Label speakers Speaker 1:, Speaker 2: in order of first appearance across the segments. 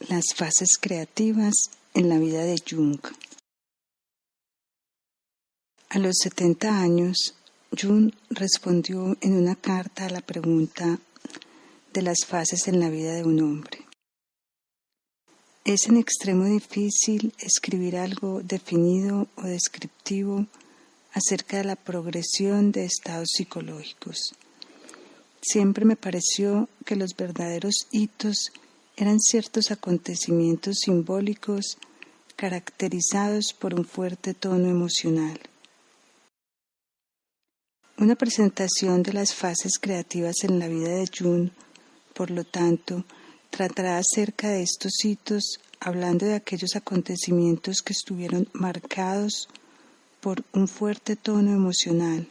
Speaker 1: Las fases creativas en la vida de Jung. A los 70 años, Jung respondió en una carta a la pregunta de las fases en la vida de un hombre. Es en extremo difícil escribir algo definido o descriptivo acerca de la progresión de estados psicológicos. Siempre me pareció que los verdaderos hitos eran ciertos acontecimientos simbólicos caracterizados por un fuerte tono emocional. Una presentación de las fases creativas en la vida de Jung, por lo tanto, tratará acerca de estos hitos, hablando de aquellos acontecimientos que estuvieron marcados por un fuerte tono emocional.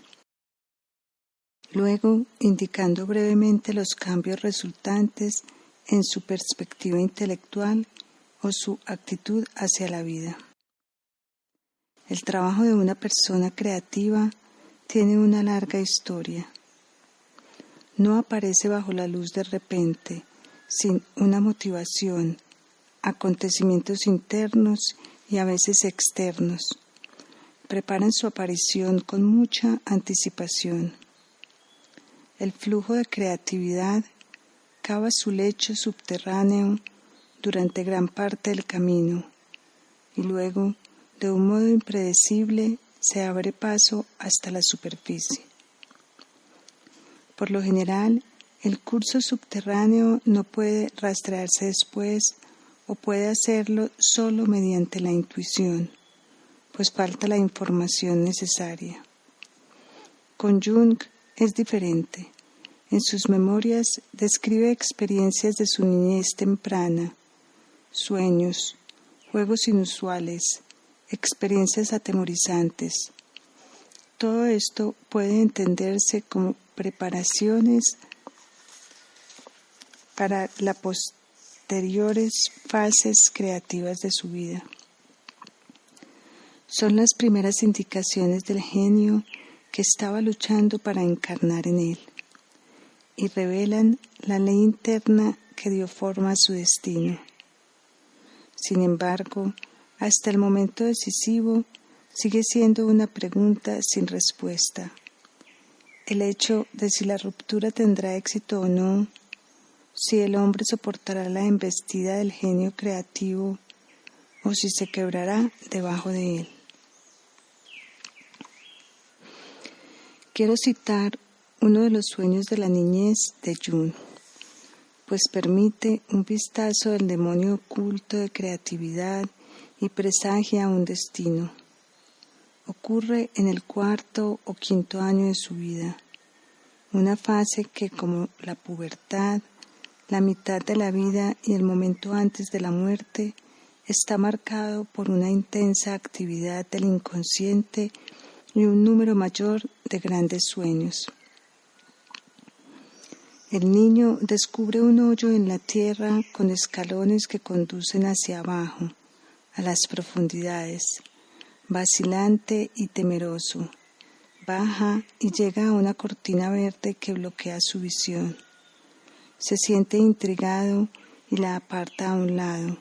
Speaker 1: Luego, indicando brevemente los cambios resultantes en su perspectiva intelectual o su actitud hacia la vida. El trabajo de una persona creativa tiene una larga historia. No aparece bajo la luz de repente, sin una motivación, acontecimientos internos y a veces externos. Preparan su aparición con mucha anticipación. El flujo de creatividad cava su lecho subterráneo durante gran parte del camino y luego, de un modo impredecible, se abre paso hasta la superficie. Por lo general, el curso subterráneo no puede rastrearse después o puede hacerlo solo mediante la intuición, pues falta la información necesaria. Con Jung es diferente. En sus memorias describe experiencias de su niñez temprana, sueños, juegos inusuales, experiencias atemorizantes. Todo esto puede entenderse como preparaciones para las posteriores fases creativas de su vida. Son las primeras indicaciones del genio que estaba luchando para encarnar en él, y revelan la ley interna que dio forma a su destino. Sin embargo, hasta el momento decisivo, sigue siendo una pregunta sin respuesta. El hecho de si la ruptura tendrá éxito o no, si el hombre soportará la embestida del genio creativo o si se quebrará debajo de él. Quiero citar uno de los sueños de la niñez de Jung, pues permite un vistazo del demonio oculto de creatividad y presagia un destino. Ocurre en el 4º o 5º año de su vida, una fase que, como la pubertad, la mitad de la vida y el momento antes de la muerte, está marcado por una intensa actividad del inconsciente y un número mayor de grandes sueños. El niño descubre un hoyo en la tierra con escalones que conducen hacia abajo, a las profundidades. Vacilante y temeroso, baja y llega a una cortina verde que bloquea su visión. Se siente intrigado y la aparta a un lado,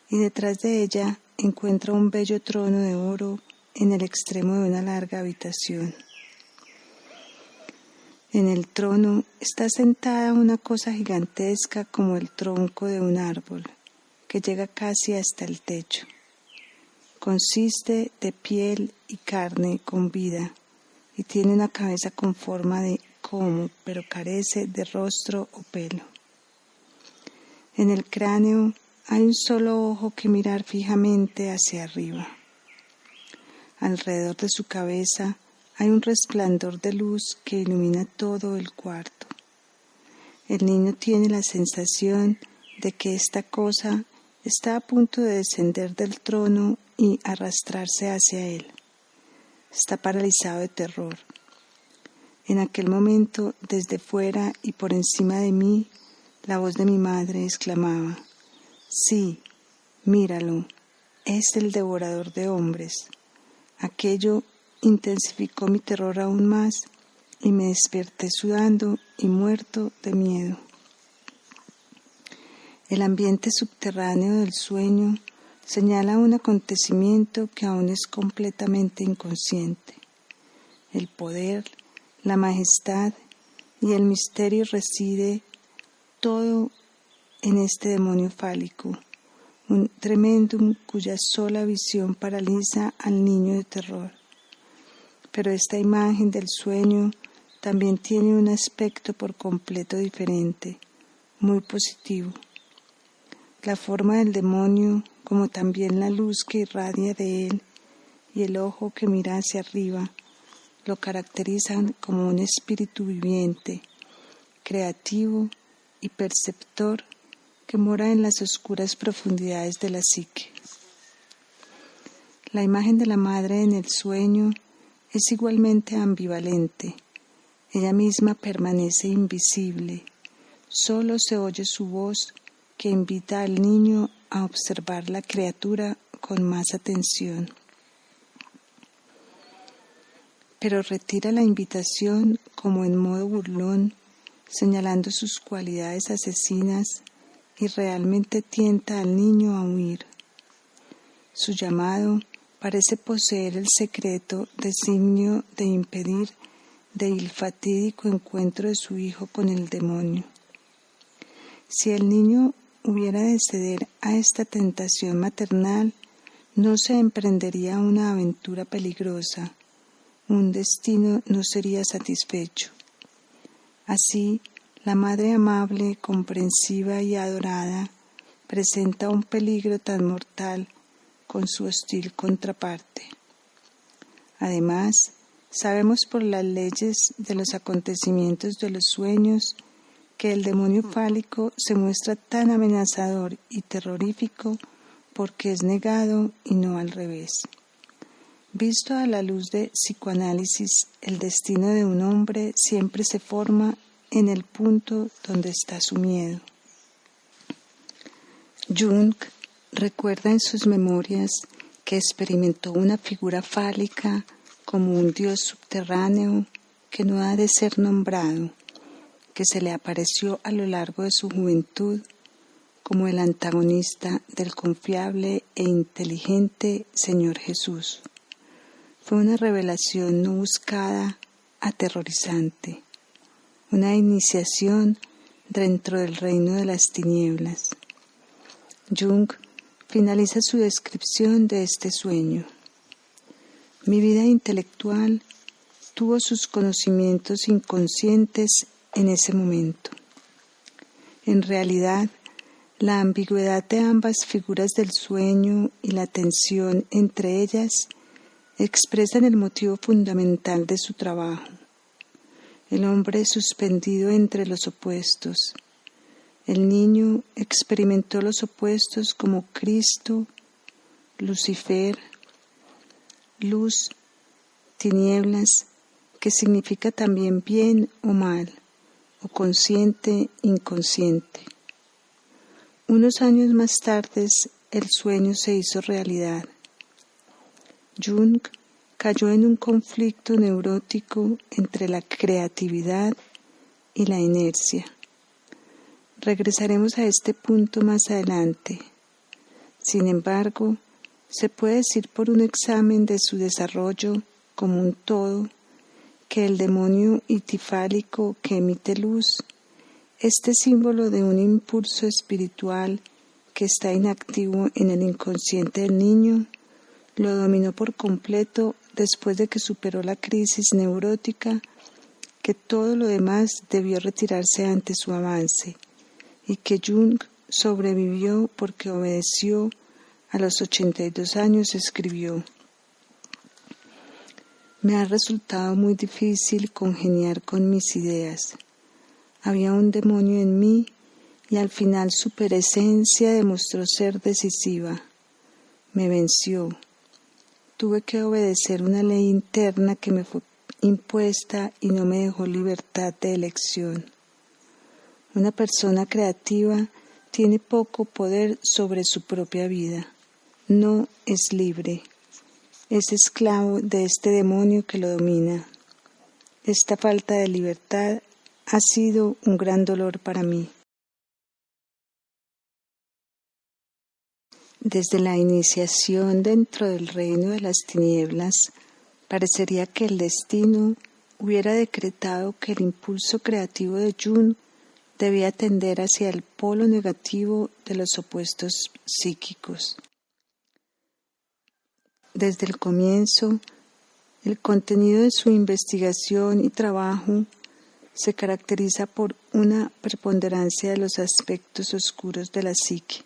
Speaker 1: y detrás de ella encuentra un bello trono de oro en el extremo de una larga habitación. En el trono está sentada una cosa gigantesca como el tronco de un árbol, que llega casi hasta el techo. Consiste de piel y carne con vida, y tiene una cabeza con forma de como, pero carece de rostro o pelo. En el cráneo hay un solo ojo que mirar fijamente hacia arriba. Alrededor de su cabeza hay un resplandor de luz que ilumina todo el cuarto. El niño tiene la sensación de que esta cosa está a punto de descender del trono y arrastrarse hacia él. Está paralizado de terror. En aquel momento, desde fuera y por encima de mí, la voz de mi madre exclamaba: «Sí, míralo, es el devorador de hombres». Aquello intensificó mi terror aún más y me desperté sudando y muerto de miedo. El ambiente subterráneo del sueño señala un acontecimiento que aún es completamente inconsciente. El poder, la majestad y el misterio reside todo en este demonio fálico, un tremendum cuya sola visión paraliza al niño de terror. Pero esta imagen del sueño también tiene un aspecto por completo diferente, muy positivo. La forma del demonio, como también la luz que irradia de él y el ojo que mira hacia arriba, lo caracterizan como un espíritu viviente, creativo y perceptor que mora en las oscuras profundidades de la psique. La imagen de la madre en el sueño es igualmente ambivalente. Ella misma permanece invisible. Solo se oye su voz que invita al niño a observar la criatura con más atención. Pero retira la invitación como en modo burlón, señalando sus cualidades asesinas y realmente tienta al niño a huir. Su llamado parece poseer el secreto designio de impedir el fatídico encuentro de su hijo con el demonio. Si el niño hubiera de ceder a esta tentación maternal, no se emprendería una aventura peligrosa, un destino no sería satisfecho. Así, la madre amable, comprensiva y adorada presenta un peligro tan mortal con su hostil contraparte. Además, sabemos por las leyes de los acontecimientos de los sueños que el demonio fálico se muestra tan amenazador y terrorífico porque es negado y no al revés. Visto a la luz de psicoanálisis, el destino de un hombre siempre se forma en el punto donde está su miedo. Jung recuerda en sus memorias que experimentó una figura fálica como un dios subterráneo que no ha de ser nombrado, que se le apareció a lo largo de su juventud como el antagonista del confiable e inteligente Señor Jesús. Fue una revelación no buscada, aterrorizante, una iniciación dentro del reino de las tinieblas. Jung finaliza su descripción de este sueño. Mi vida intelectual tuvo sus conocimientos inconscientes en ese momento. En realidad, la ambigüedad de ambas figuras del sueño y la tensión entre ellas expresan el motivo fundamental de su trabajo. El hombre suspendido entre los opuestos. El niño experimentó los opuestos como Cristo, Lucifer, luz, tinieblas, que significa también bien o mal, o consciente, inconsciente. Unos años más tarde, el sueño se hizo realidad. Jung cayó en un conflicto neurótico entre la creatividad y la inercia. Regresaremos a este punto más adelante. Sin embargo, se puede decir por un examen de su desarrollo como un todo que el demonio itifálico que emite luz, este símbolo de un impulso espiritual que está inactivo en el inconsciente del niño, lo dominó por completo después de que superó la crisis neurótica, que todo lo demás debió retirarse ante su avance, y que Jung sobrevivió porque obedeció. A los 82 años escribió: me ha resultado muy difícil congeniar con mis ideas. Había un demonio en mí y al final su presencia demostró ser decisiva. Me venció. Tuve que obedecer una ley interna que me fue impuesta y no me dejó libertad de elección. Una persona creativa tiene poco poder sobre su propia vida. No es libre. Es esclavo de este demonio que lo domina. Esta falta de libertad ha sido un gran dolor para mí. Desde la iniciación dentro del reino de las tinieblas, parecería que el destino hubiera decretado que el impulso creativo de Jung debía tender hacia el polo negativo de los opuestos psíquicos. Desde el comienzo, el contenido de su investigación y trabajo se caracteriza por una preponderancia de los aspectos oscuros de la psique.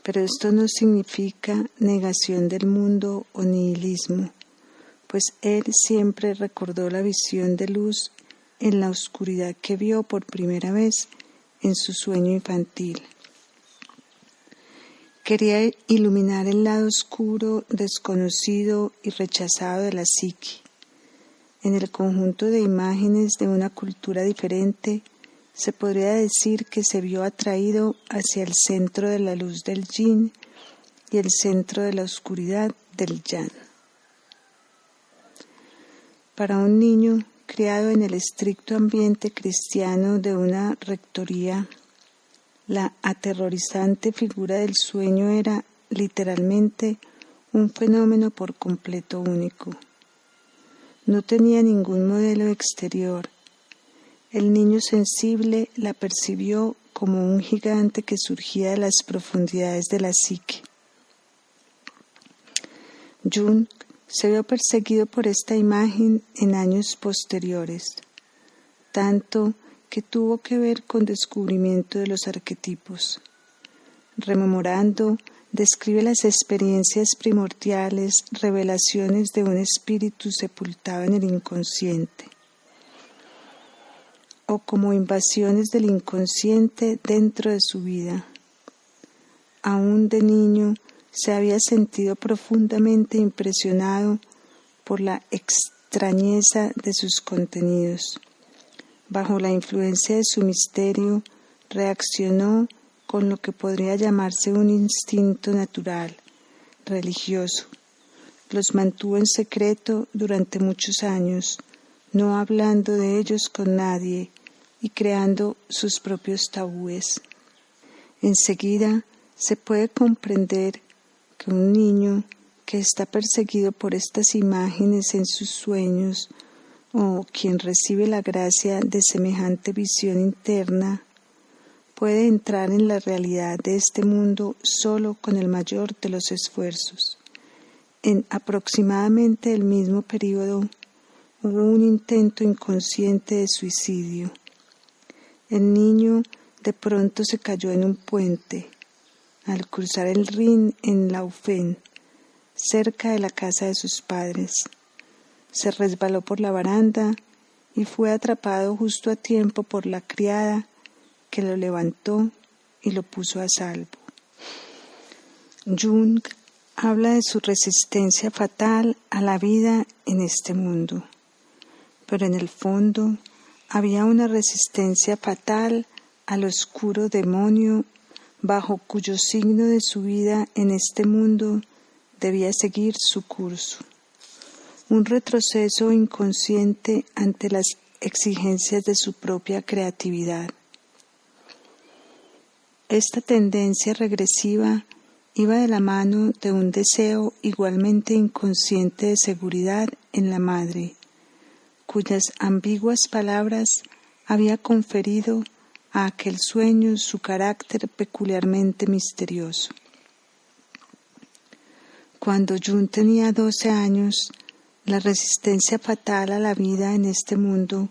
Speaker 1: Pero esto no significa negación del mundo o nihilismo, pues él siempre recordó la visión de luz en la oscuridad que vio por primera vez en su sueño infantil. Quería iluminar el lado oscuro, desconocido y rechazado de la psique. En el conjunto de imágenes de una cultura diferente, se podría decir que se vio atraído hacia el centro de la luz del yin y el centro de la oscuridad del yang. Para un niño criado en el estricto ambiente cristiano de una rectoría, la aterrorizante figura del sueño era literalmente un fenómeno por completo único. No tenía ningún modelo exterior. El niño sensible la percibió como un gigante que surgía de las profundidades de la psique. Jung se vio perseguido por esta imagen en años posteriores, tanto que tuvo que ver con descubrimiento de los arquetipos. Rememorando, describe las experiencias primordiales, revelaciones de un espíritu sepultado en el inconsciente, o como invasiones del inconsciente dentro de su vida. Aún de niño se había sentido profundamente impresionado por la extrañeza de sus contenidos. Bajo la influencia de su misterio, reaccionó con lo que podría llamarse un instinto natural, religioso. Los mantuvo en secreto durante muchos años, no hablando de ellos con nadie y creando sus propios tabúes. Enseguida se puede comprender que un niño que está perseguido por estas imágenes en sus sueños, o quien recibe la gracia de semejante visión interna, puede entrar en la realidad de este mundo solo con el mayor de los esfuerzos. En aproximadamente el mismo periodo hubo un intento inconsciente de suicidio. El niño de pronto se cayó en un puente al cruzar el Rin en Laufen, cerca de la casa de sus padres. Se resbaló por la baranda y fue atrapado justo a tiempo por la criada, que lo levantó y lo puso a salvo. Jung habla de su resistencia fatal a la vida en este mundo, pero en el fondo había una resistencia fatal al oscuro demonio bajo cuyo signo de su vida en este mundo debía seguir su curso. Un retroceso inconsciente ante las exigencias de su propia creatividad. Esta tendencia regresiva iba de la mano de un deseo igualmente inconsciente de seguridad en la madre, cuyas ambiguas palabras había conferido a aquel sueño su carácter peculiarmente misterioso. Cuando Jung tenía 12 años, la resistencia fatal a la vida en este mundo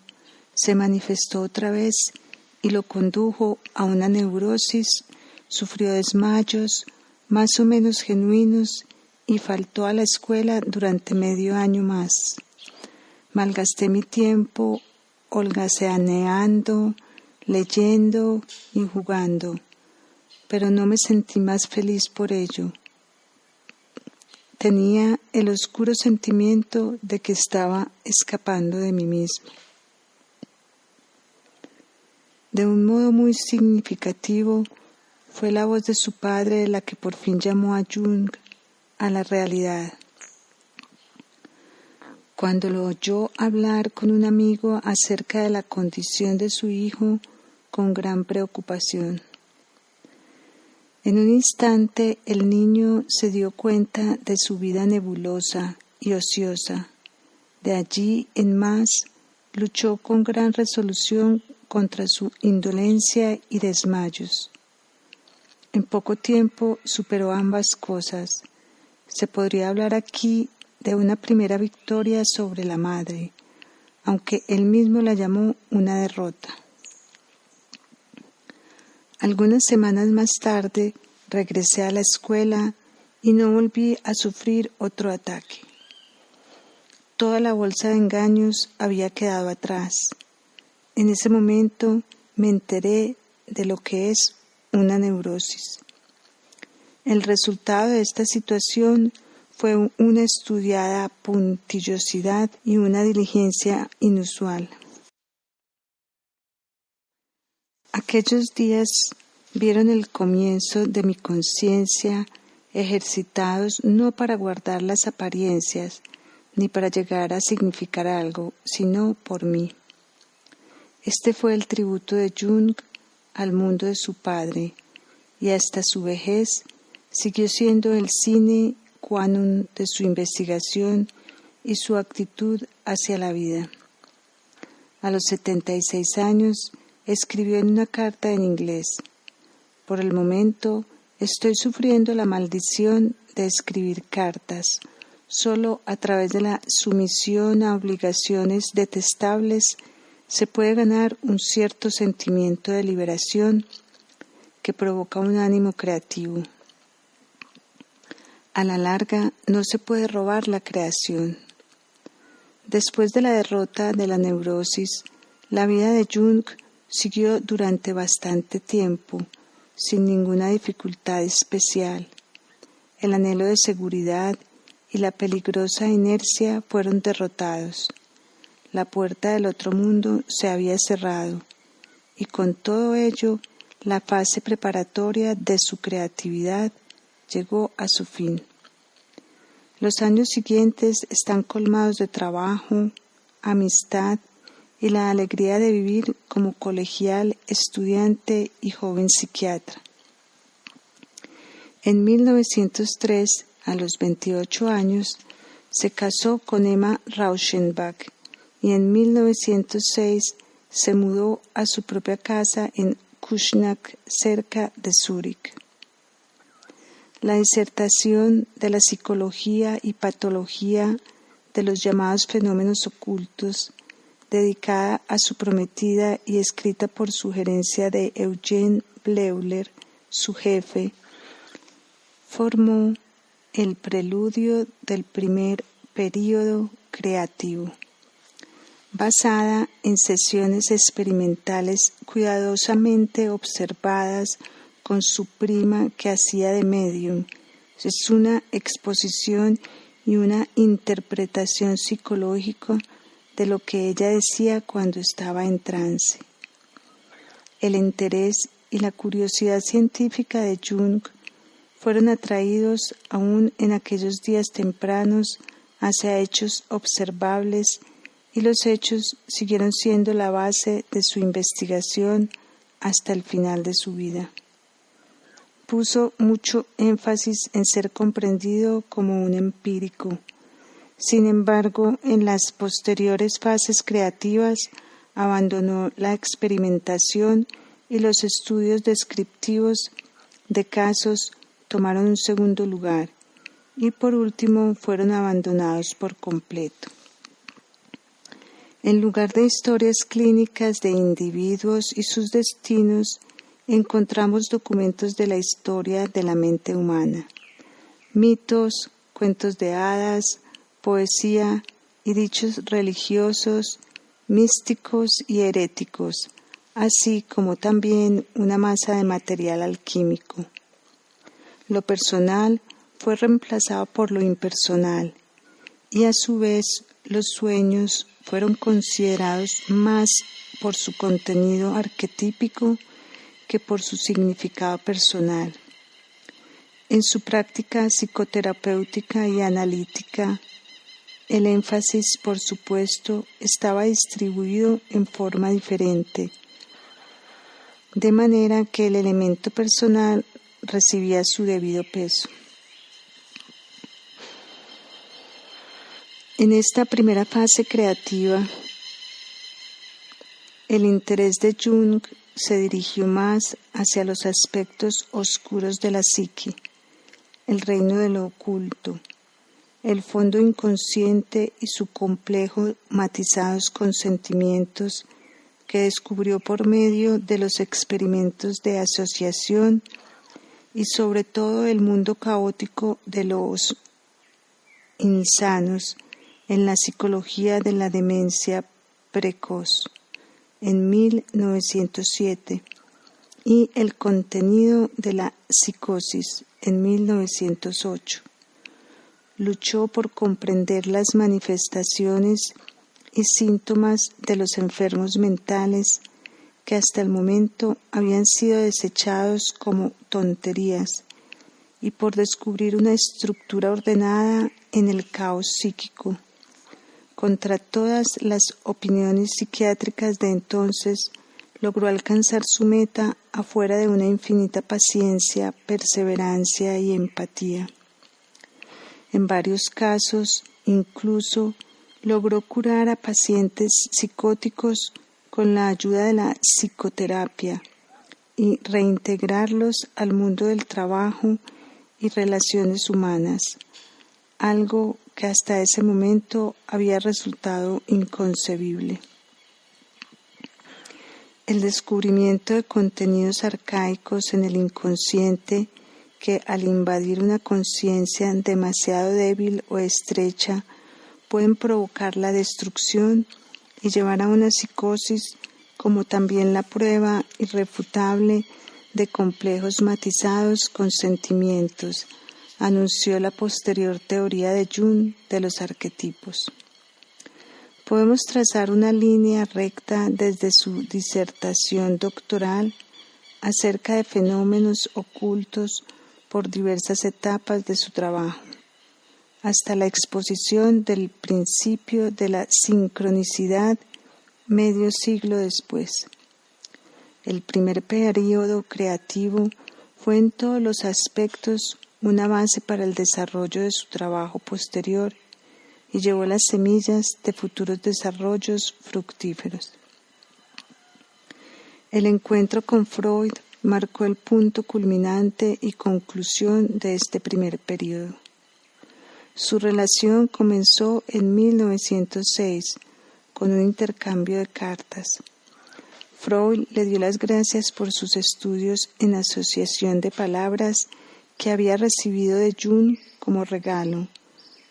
Speaker 1: se manifestó otra vez y lo condujo a una neurosis, sufrió desmayos más o menos genuinos y faltó a la escuela durante medio año más. Malgasté mi tiempo holgazaneando, leyendo y jugando, pero no me sentí más feliz por ello. Tenía el oscuro sentimiento de que estaba escapando de mí mismo. De un modo muy significativo, fue la voz de su padre la que por fin llamó a Jung a la realidad. Cuando lo oyó hablar con un amigo acerca de la condición de su hijo con gran preocupación. En un instante el niño se dio cuenta de su vida nebulosa y ociosa. De allí en más, luchó con gran resolución contra su indolencia y desmayos. En poco tiempo superó ambas cosas. Se podría hablar aquí de una primera victoria sobre la madre, aunque él mismo la llamó una derrota. Algunas semanas más tarde regresé a la escuela y no volví a sufrir otro ataque. Toda la bolsa de engaños había quedado atrás. En ese momento me enteré de lo que es una neurosis. El resultado de esta situación fue una estudiada puntillosidad y una diligencia inusual. Aquellos días vieron el comienzo de mi conciencia, ejercitados no para guardar las apariencias, ni para llegar a significar algo, sino por mí. Este fue el tributo de Jung al mundo de su padre, y hasta su vejez siguió siendo el sine qua non de su investigación y su actitud hacia la vida. A los 76 años escribió en una carta en inglés: «Por el momento estoy sufriendo la maldición de escribir cartas. Solo a través de la sumisión a obligaciones detestables se puede ganar un cierto sentimiento de liberación que provoca un ánimo creativo. A la larga no se puede robar la creación». Después de la derrota de la neurosis, la vida de Jung siguió durante bastante tiempo, sin ninguna dificultad especial. El anhelo de seguridad y la peligrosa inercia fueron derrotados. La puerta del otro mundo se había cerrado, y con todo ello, la fase preparatoria de su creatividad llegó a su fin. Los años siguientes están colmados de trabajo, amistad y la alegría de vivir como colegial, estudiante y joven psiquiatra. En 1903, a los 28 años, se casó con Emma Rauschenbach y en 1906 se mudó a su propia casa en Kuznach, cerca de Zúrich. La disertación de la psicología y patología de los llamados fenómenos ocultos, dedicada a su prometida y escrita por sugerencia de Eugene Bleuler, su jefe, formó el preludio del primer período creativo, basada en sesiones experimentales cuidadosamente observadas con su prima que hacía de medium. Es una exposición y una interpretación psicológica de lo que ella decía cuando estaba en trance. El interés y la curiosidad científica de Jung fueron atraídos aún en aquellos días tempranos hacia hechos observables, y los hechos siguieron siendo la base de su investigación hasta el final de su vida. Puso mucho énfasis en ser comprendido como un empírico. Sin embargo, en las posteriores fases creativas abandonó la experimentación y los estudios descriptivos de casos tomaron un segundo lugar y por último fueron abandonados por completo. En lugar de historias clínicas de individuos y sus destinos, encontramos documentos de la historia de la mente humana, mitos, cuentos de hadas, poesía y dichos religiosos, místicos y heréticos, así como también una masa de material alquímico. Lo personal fue reemplazado por lo impersonal, y a su vez los sueños fueron considerados más por su contenido arquetípico que por su significado personal. En su práctica psicoterapéutica y analítica, el énfasis, por supuesto, estaba distribuido en forma diferente, de manera que el elemento personal recibía su debido peso. En esta primera fase creativa, el interés de Jung se dirigió más hacia los aspectos oscuros de la psique, el reino de lo oculto, el fondo inconsciente y su complejo matizados con sentimientos que descubrió por medio de los experimentos de asociación y sobre todo el mundo caótico de los insanos en la psicología de la demencia precoz en 1907 y el contenido de la psicosis en 1908. Luchó por comprender las manifestaciones y síntomas de los enfermos mentales que hasta el momento habían sido desechados como tonterías y por descubrir una estructura ordenada en el caos psíquico. Contra todas las opiniones psiquiátricas de entonces, logró alcanzar su meta afuera de una infinita paciencia, perseverancia y empatía. En varios casos, incluso, logró curar a pacientes psicóticos con la ayuda de la psicoterapia y reintegrarlos al mundo del trabajo y relaciones humanas, algo que hasta ese momento había resultado inconcebible. El descubrimiento de contenidos arcaicos en el inconsciente que al invadir una conciencia demasiado débil o estrecha pueden provocar la destrucción y llevar a una psicosis, como también la prueba irrefutable de complejos matizados con sentimientos, anunció la posterior teoría de Jung de los arquetipos. Podemos trazar una línea recta desde su disertación doctoral acerca de fenómenos ocultos por diversas etapas de su trabajo, hasta la exposición del principio de la sincronicidad medio siglo después. El primer período creativo fue en todos los aspectos una base para el desarrollo de su trabajo posterior y llevó las semillas de futuros desarrollos fructíferos. El encuentro con Freud marcó el punto culminante y conclusión de este primer período. Su relación comenzó en 1906 con un intercambio de cartas. Freud le dio las gracias por sus estudios en asociación de palabras que había recibido de Jung como regalo,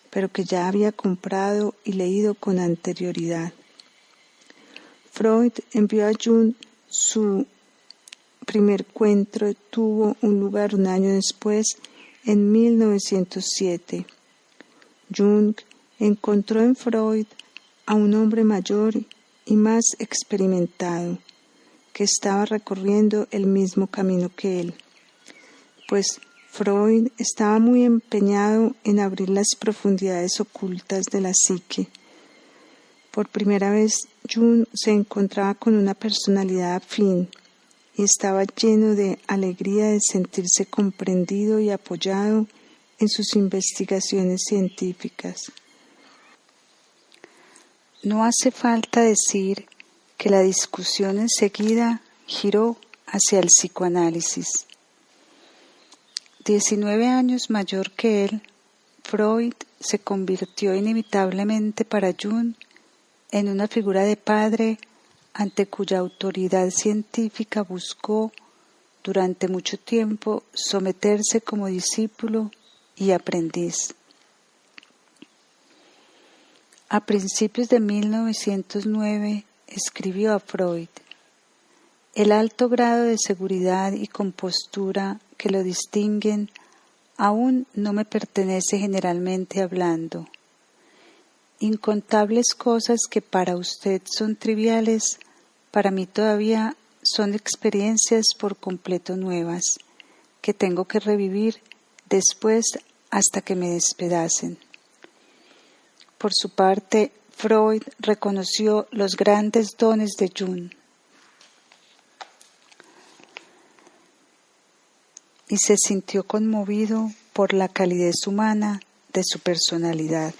Speaker 1: pero que ya había comprado y leído con anterioridad. Freud envió a Jung su primer encuentro, tuvo un lugar un año después, en 1907. Jung encontró en Freud a un hombre mayor y más experimentado, que estaba recorriendo el mismo camino que él, pues Freud estaba muy empeñado en abrir las profundidades ocultas de la psique. Por primera vez, Jung se encontraba con una personalidad afín y estaba lleno de alegría de sentirse comprendido y apoyado en sus investigaciones científicas. No hace falta decir que la discusión enseguida giró hacia el psicoanálisis. 19 años mayor que él, Freud se convirtió inevitablemente para Jung en una figura de padre ante cuya autoridad científica buscó durante mucho tiempo someterse como discípulo y aprendiz. A principios de 1909 escribió a Freud: el alto grado de seguridad y compostura que lo distinguen aún no me pertenece generalmente hablando. Incontables cosas que para usted son triviales, para mí todavía son experiencias por completo nuevas, que tengo que revivir después hasta que me despedacen. Por su parte, Freud reconoció los grandes dones de Jung. y se sintió conmovido por la calidez humana de su personalidad.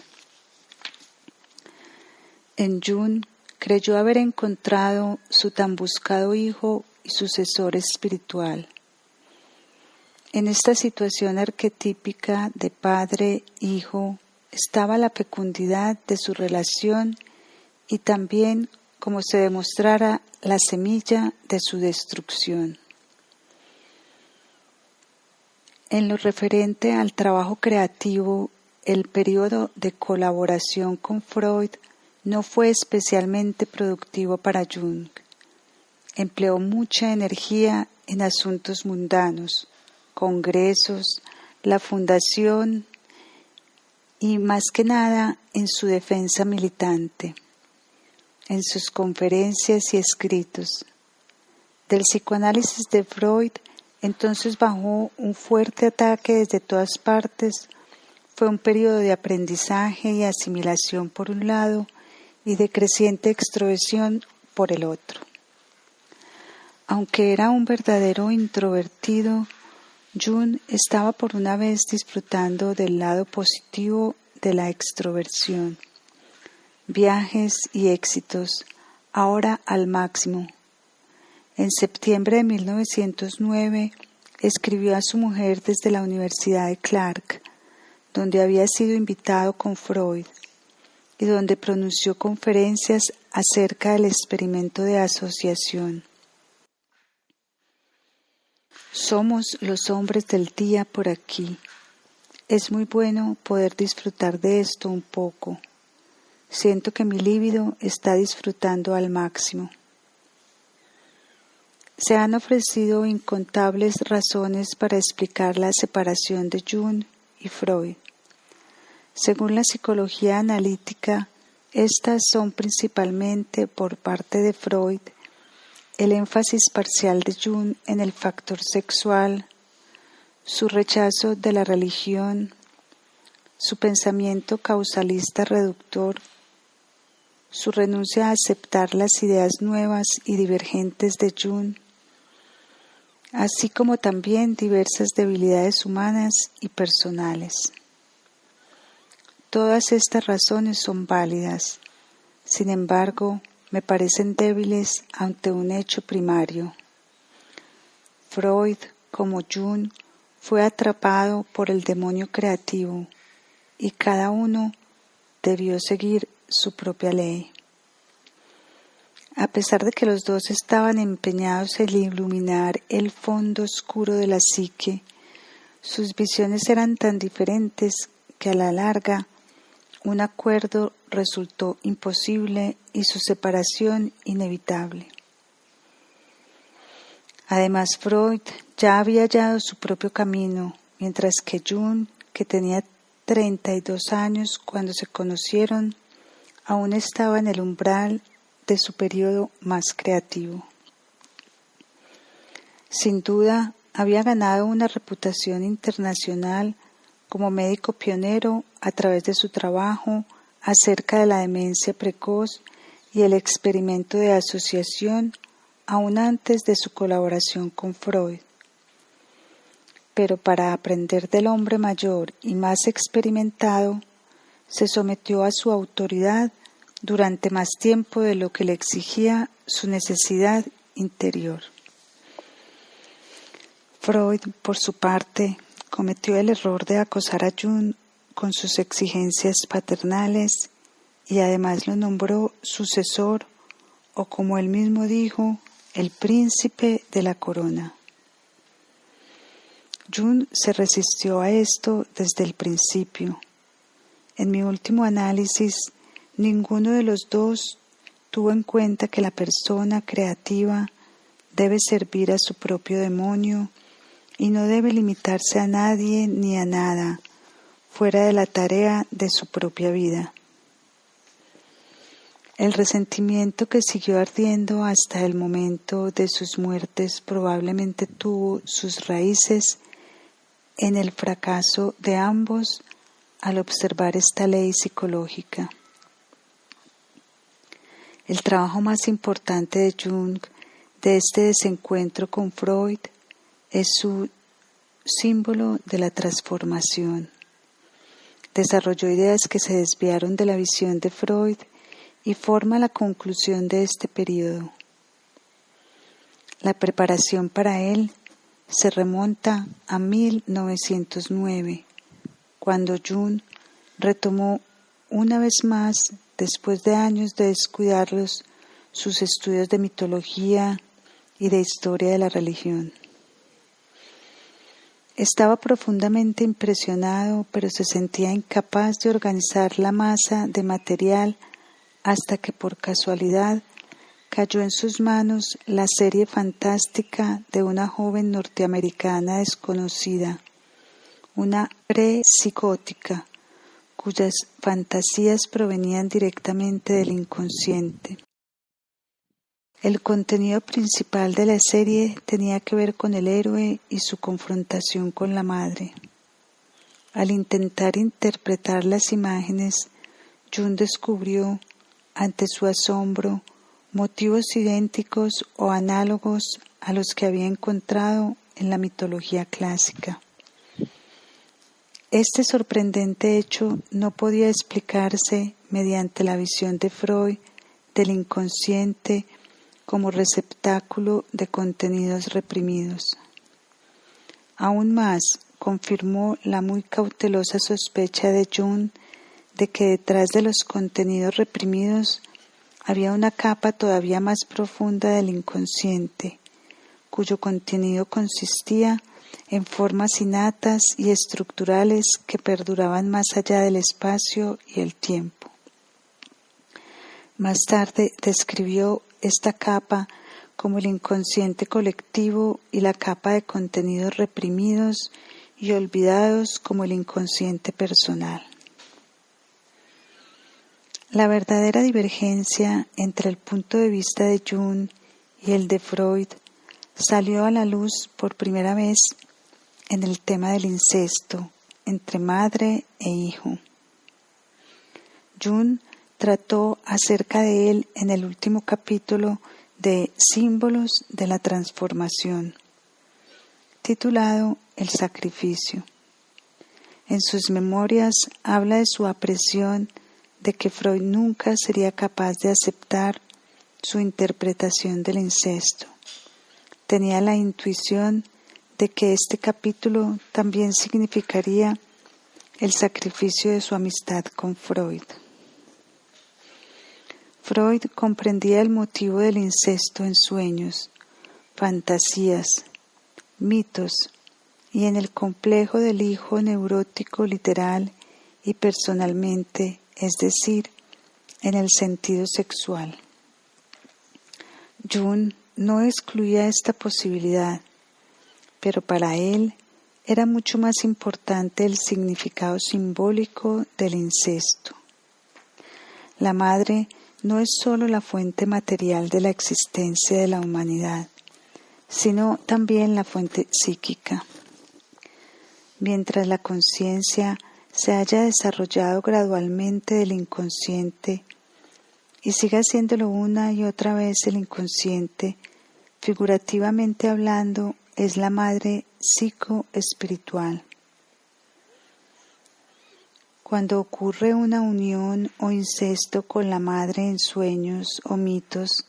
Speaker 1: En Jung creyó haber encontrado su tan buscado hijo y sucesor espiritual. En esta situación arquetípica de padre-hijo estaba la fecundidad de su relación y también, como se demostrara, la semilla de su destrucción. En lo referente al trabajo creativo, el periodo de colaboración con Freud no fue especialmente productivo para Jung. Empleó mucha energía en asuntos mundanos, congresos, la fundación y más que nada en su defensa militante, en sus conferencias y escritos. Del psicoanálisis de Freud, entonces bajó un fuerte ataque desde todas partes. Fue un periodo de aprendizaje y asimilación por un lado y de creciente extroversión por el otro. Aunque era un verdadero introvertido, Jung estaba por una vez disfrutando del lado positivo de la extroversión. Viajes y éxitos, ahora al máximo. En septiembre de 1909 escribió a su mujer desde la Universidad de Clark, donde había sido invitado con Freud y donde pronunció conferencias acerca del experimento de asociación. Somos los hombres del día por aquí. Es muy bueno poder disfrutar de esto un poco. Siento que mi líbido está disfrutando al máximo. Se han ofrecido incontables razones para explicar la separación de Jung y Freud. Según la psicología analítica, estas son principalmente, por parte de Freud, el énfasis parcial de Jung en el factor sexual, su rechazo de la religión, su pensamiento causalista reductor, su renuncia a aceptar las ideas nuevas y divergentes de Jung, así como también diversas debilidades humanas y personales. Todas estas razones son válidas, sin embargo, me parecen débiles ante un hecho primario. Freud, como Jung, fue atrapado por el demonio creativo y cada uno debió seguir su propia ley. A pesar de que los dos estaban empeñados en iluminar el fondo oscuro de la psique, sus visiones eran tan diferentes que a la larga un acuerdo resultó imposible y su separación inevitable. Además, Freud ya había hallado su propio camino, mientras que Jung, que tenía 32 años cuando se conocieron, aún estaba en el umbral de su periodo más creativo. Sin duda, había ganado una reputación internacional como médico pionero a través de su trabajo acerca de la demencia precoz y el experimento de asociación aún antes de su colaboración con Freud. Pero para aprender del hombre mayor y más experimentado, se sometió a su autoridad durante más tiempo de lo que le exigía su necesidad interior. Freud, por su parte, cometió el error de acosar a Jung con sus exigencias paternales y además lo nombró sucesor o, como él mismo dijo, el príncipe de la corona. Jung se resistió a esto desde el principio. En mi último análisis, ninguno de los dos tuvo en cuenta que la persona creativa debe servir a su propio demonio y no debe limitarse a nadie ni a nada fuera de la tarea de su propia vida. El resentimiento que siguió ardiendo hasta el momento de sus muertes probablemente tuvo sus raíces en el fracaso de ambos al observar esta ley psicológica. El trabajo más importante de Jung de este desencuentro con Freud es su símbolo de la transformación. Desarrolló ideas que se desviaron de la visión de Freud y forma la conclusión de este periodo. La preparación para él se remonta a 1909, cuando Jung retomó una vez más, después de años de descuidarlos, sus estudios de mitología y de historia de la religión. Estaba profundamente impresionado, pero se sentía incapaz de organizar la masa de material hasta que por casualidad cayó en sus manos la serie fantástica de una joven norteamericana desconocida, una pre-psicótica, cuyas fantasías provenían directamente del inconsciente. El contenido principal de la serie tenía que ver con el héroe y su confrontación con la madre. Al intentar interpretar las imágenes, Jung descubrió, ante su asombro, motivos idénticos o análogos a los que había encontrado en la mitología clásica. Este sorprendente hecho no podía explicarse mediante la visión de Freud del inconsciente como receptáculo de contenidos reprimidos. Aún más, confirmó la muy cautelosa sospecha de Jung de que detrás de los contenidos reprimidos había una capa todavía más profunda del inconsciente, cuyo contenido consistía en formas innatas y estructurales que perduraban más allá del espacio y el tiempo. Más tarde describió esta capa como el inconsciente colectivo y la capa de contenidos reprimidos y olvidados como el inconsciente personal. La verdadera divergencia entre el punto de vista de Jung y el de Freud salió a la luz por primera vez en el tema del incesto entre madre e hijo. Jung trató acerca de él en el último capítulo de Símbolos de la Transformación, titulado El sacrificio. En sus memorias habla de su apreciación de que Freud nunca sería capaz de aceptar su interpretación del incesto. Tenía la intuición de que este capítulo también significaría el sacrificio de su amistad con Freud. Freud comprendía el motivo del incesto en sueños, fantasías, mitos y en el complejo del hijo neurótico literal y personalmente, es decir, en el sentido sexual. Jung no excluía esta posibilidad, pero para él era mucho más importante el significado simbólico del incesto. La madre no es sólo la fuente material de la existencia de la humanidad, sino también la fuente psíquica. Mientras la conciencia se haya desarrollado gradualmente del inconsciente y siga haciéndolo una y otra vez el inconsciente, figurativamente hablando, es la madre psicoespiritual. Cuando ocurre una unión o incesto con la madre en sueños o mitos,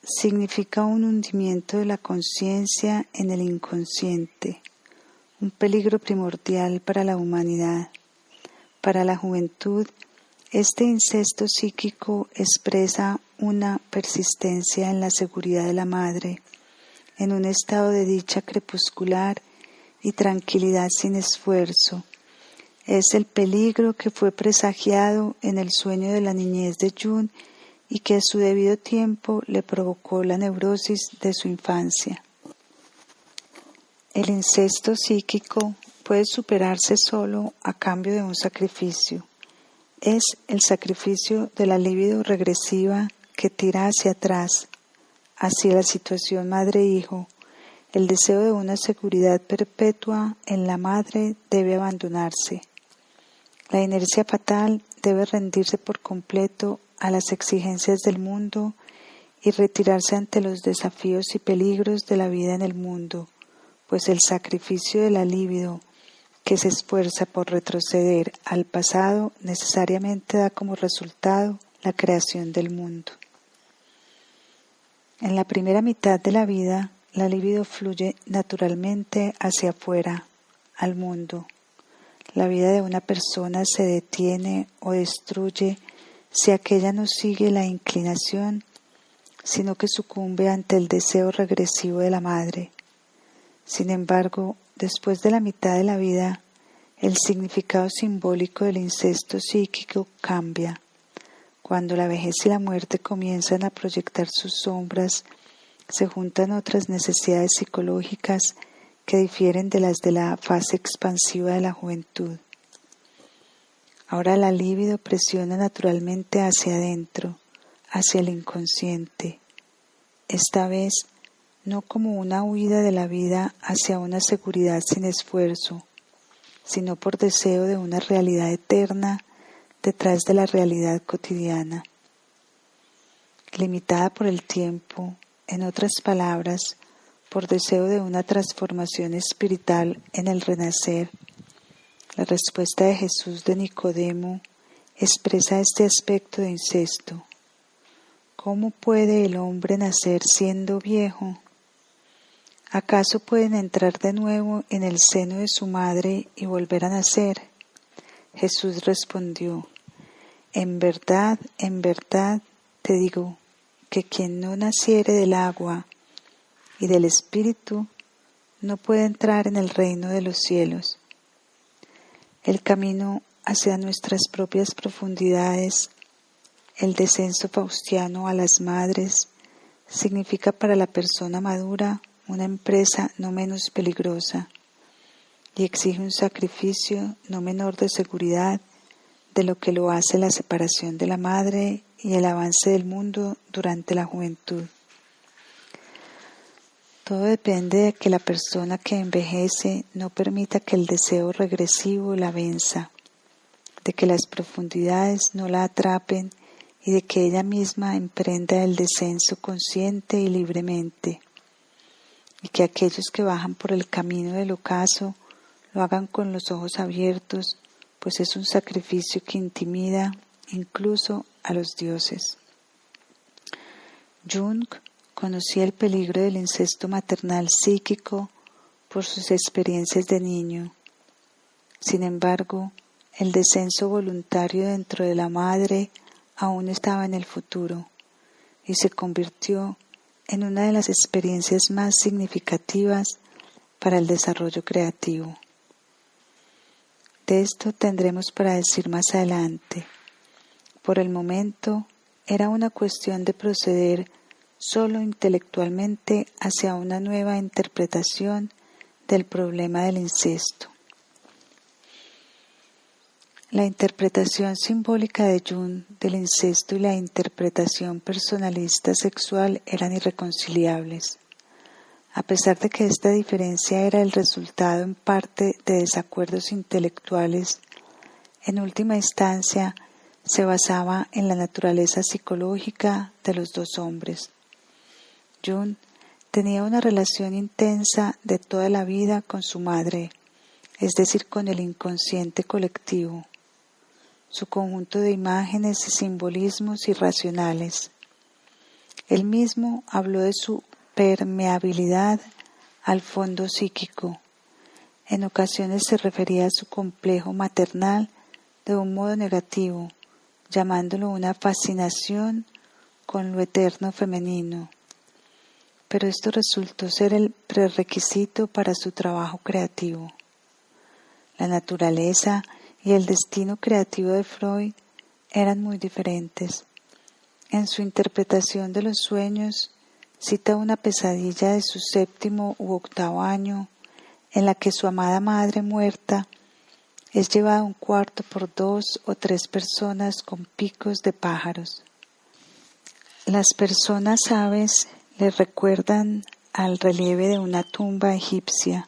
Speaker 1: significa un hundimiento de la conciencia en el inconsciente, un peligro primordial para la humanidad. Para la juventud, este incesto psíquico expresa una persistencia en la seguridad de la madre, en un estado de dicha crepuscular y tranquilidad sin esfuerzo. Es el peligro que fue presagiado en el sueño de la niñez de Jung y que a su debido tiempo le provocó la neurosis de su infancia. El incesto psíquico puede superarse solo a cambio de un sacrificio. Es el sacrificio de la libido regresiva que tira hacia atrás, hacia la situación madre-hijo. El deseo de una seguridad perpetua en la madre debe abandonarse. La inercia fatal debe rendirse por completo a las exigencias del mundo y retirarse ante los desafíos y peligros de la vida en el mundo, pues el sacrificio de la libido que se esfuerza por retroceder al pasado necesariamente da como resultado la creación del mundo. En la primera mitad de la vida, la libido fluye naturalmente hacia afuera, al mundo. La vida de una persona se detiene o destruye si aquella no sigue la inclinación, sino que sucumbe ante el deseo regresivo de la madre. Sin embargo, después de la mitad de la vida, el significado simbólico del incesto psíquico cambia. Cuando la vejez y la muerte comienzan a proyectar sus sombras, se juntan otras necesidades psicológicas que difieren de las de la fase expansiva de la juventud. Ahora la libido presiona naturalmente hacia adentro, hacia el inconsciente. Esta vez, no como una huida de la vida hacia una seguridad sin esfuerzo, sino por deseo de una realidad eterna detrás de la realidad cotidiana. Limitada por el tiempo, en otras palabras, por deseo de una transformación espiritual en el renacer, la respuesta de Jesús de Nicodemo expresa este aspecto de incesto. ¿Cómo puede el hombre nacer siendo viejo? ¿Acaso pueden entrar de nuevo en el seno de su madre y volver a nacer? Jesús respondió, en verdad, te digo, que quien no naciere del agua y del Espíritu no puede entrar en el reino de los cielos. El camino hacia nuestras propias profundidades, el descenso faustiano a las madres, significa para la persona madura una empresa no menos peligrosa y exige un sacrificio no menor de seguridad de lo que lo hace la separación de la madre y el avance del mundo durante la juventud. Todo depende de que la persona que envejece no permita que el deseo regresivo la venza, de que las profundidades no la atrapen y de que ella misma emprenda el descenso consciente y libremente, y que aquellos que bajan por el camino del ocaso lo hagan con los ojos abiertos, pues es un sacrificio que intimida incluso a los dioses. Jung conocía el peligro del incesto maternal psíquico por sus experiencias de niño. Sin embargo, el descenso voluntario dentro de la madre aún estaba en el futuro y se convirtió en una de las experiencias más significativas para el desarrollo creativo. De esto tendremos para decir más adelante. Por el momento, era una cuestión de proceder solo intelectualmente hacia una nueva interpretación del problema del incesto. La interpretación simbólica de Jung del incesto y la interpretación personalista sexual eran irreconciliables. A pesar de que esta diferencia era el resultado en parte de desacuerdos intelectuales, en última instancia se basaba en la naturaleza psicológica de los dos hombres. Jung tenía una relación intensa de toda la vida con su madre, es decir, con el inconsciente colectivo, su conjunto de imágenes y simbolismos irracionales. Él mismo habló de su permeabilidad al fondo psíquico. En ocasiones se refería a su complejo maternal de un modo negativo, llamándolo una fascinación con lo eterno femenino. Pero esto resultó ser el prerequisito para su trabajo creativo. La naturaleza y el destino creativo de Freud eran muy diferentes. En su interpretación de los sueños, cita una pesadilla de su 7º u 8º año, en la que su amada madre muerta es llevada a un cuarto por 2 o 3 personas con picos de pájaros. Las personas aves le recuerdan al relieve de una tumba egipcia.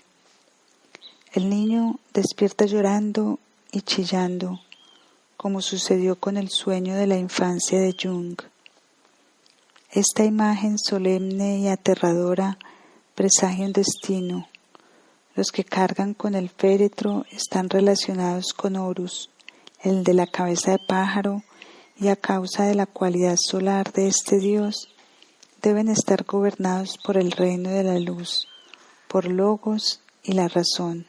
Speaker 1: El niño despierta llorando y chillando, como sucedió con el sueño de la infancia de Jung. Esta imagen solemne y aterradora presagia un destino, Los que cargan con el féretro están relacionados con Horus, el de la cabeza de pájaro, y a causa de la cualidad solar de este dios, deben estar gobernados por el reino de la luz, por Logos y la razón.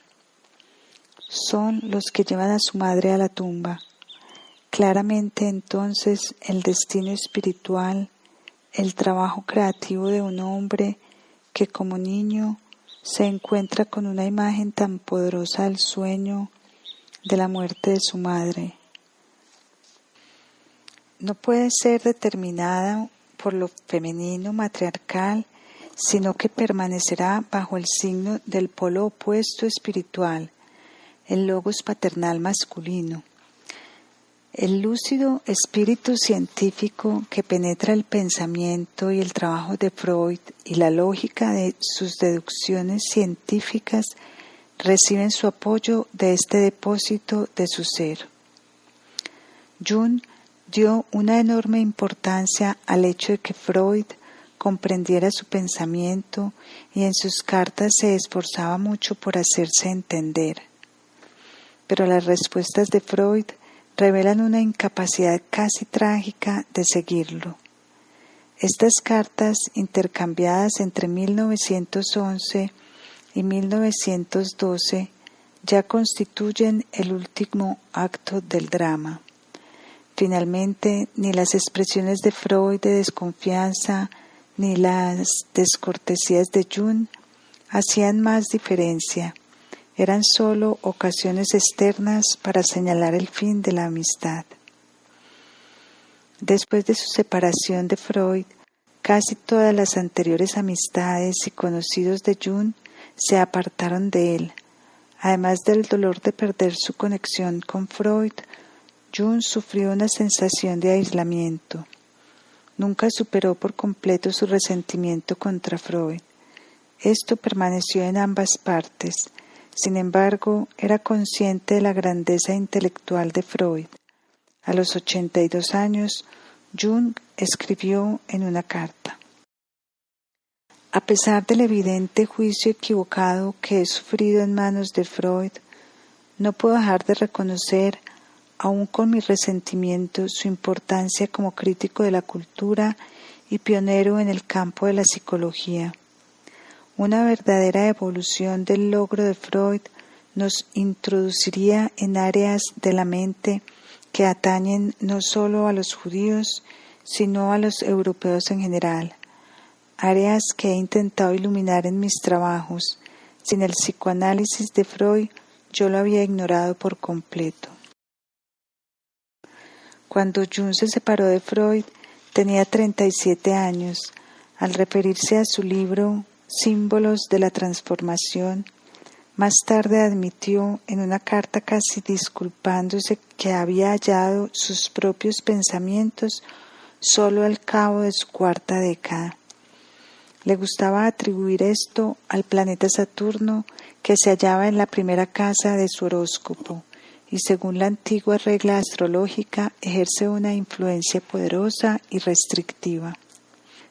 Speaker 1: Son los que llevan a su madre a la tumba. Claramente entonces el destino espiritual, el trabajo creativo de un hombre que como niño se encuentra con una imagen tan poderosa del sueño de la muerte de su madre. No puede ser determinada por lo femenino matriarcal, sino que permanecerá bajo el signo del polo opuesto espiritual, el logos paternal masculino. El lúcido espíritu científico que penetra el pensamiento y el trabajo de Freud y la lógica de sus deducciones científicas reciben su apoyo de este depósito de su ser. Jung dio una enorme importancia al hecho de que Freud comprendiera su pensamiento y en sus cartas se esforzaba mucho por hacerse entender. Pero las respuestas de Freud revelan una incapacidad casi trágica de seguirlo. Estas cartas, intercambiadas entre 1911 y 1912, ya constituyen el último acto del drama. Finalmente, ni las expresiones de Freud de desconfianza ni las descortesías de Jung hacían más diferencia. Eran sólo ocasiones externas para señalar el fin de la amistad. Después de su separación de Freud, casi todas las anteriores amistades y conocidos de Jung se apartaron de él. Además del dolor de perder su conexión con Freud, Jung sufrió una sensación de aislamiento. Nunca superó por completo su resentimiento contra Freud. Esto permaneció en ambas partes. Sin embargo, era consciente de la grandeza intelectual de Freud. A los 82 años, Jung escribió en una carta: a pesar del evidente juicio equivocado que he sufrido en manos de Freud, no puedo dejar de reconocer, aun con mi resentimiento, su importancia como crítico de la cultura y pionero en el campo de la psicología. Una verdadera evolución del logro de Freud nos introduciría en áreas de la mente que atañen no solo a los judíos, sino a los europeos en general, áreas que he intentado iluminar en mis trabajos. Sin el psicoanálisis de Freud, yo lo había ignorado por completo. Cuando Jung se separó de Freud, tenía 37 años. Al referirse a su libro Símbolos de la Transformación, más tarde admitió en una carta casi disculpándose que había hallado sus propios pensamientos solo al cabo de su cuarta década. Le gustaba atribuir esto al planeta Saturno, que se hallaba en la primera casa de su horóscopo y según la antigua regla astrológica ejerce una influencia poderosa y restrictiva.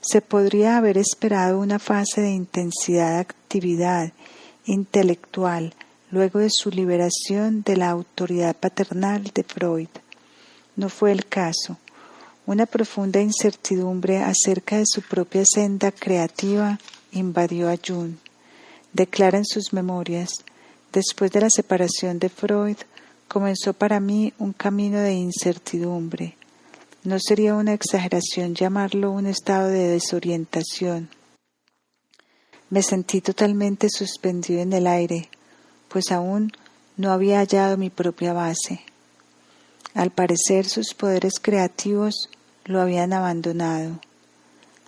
Speaker 1: Se podría haber esperado una fase de intensidad de actividad intelectual luego de su liberación de la autoridad paternal de Freud. No fue el caso. Una profunda incertidumbre acerca de su propia senda creativa invadió a Jung. Declara en sus memorias: después de la separación de Freud, comenzó para mí un camino de incertidumbre. No sería una exageración llamarlo un estado de desorientación. Me sentí totalmente suspendido en el aire, pues aún no había hallado mi propia base. Al parecer, sus poderes creativos lo habían abandonado.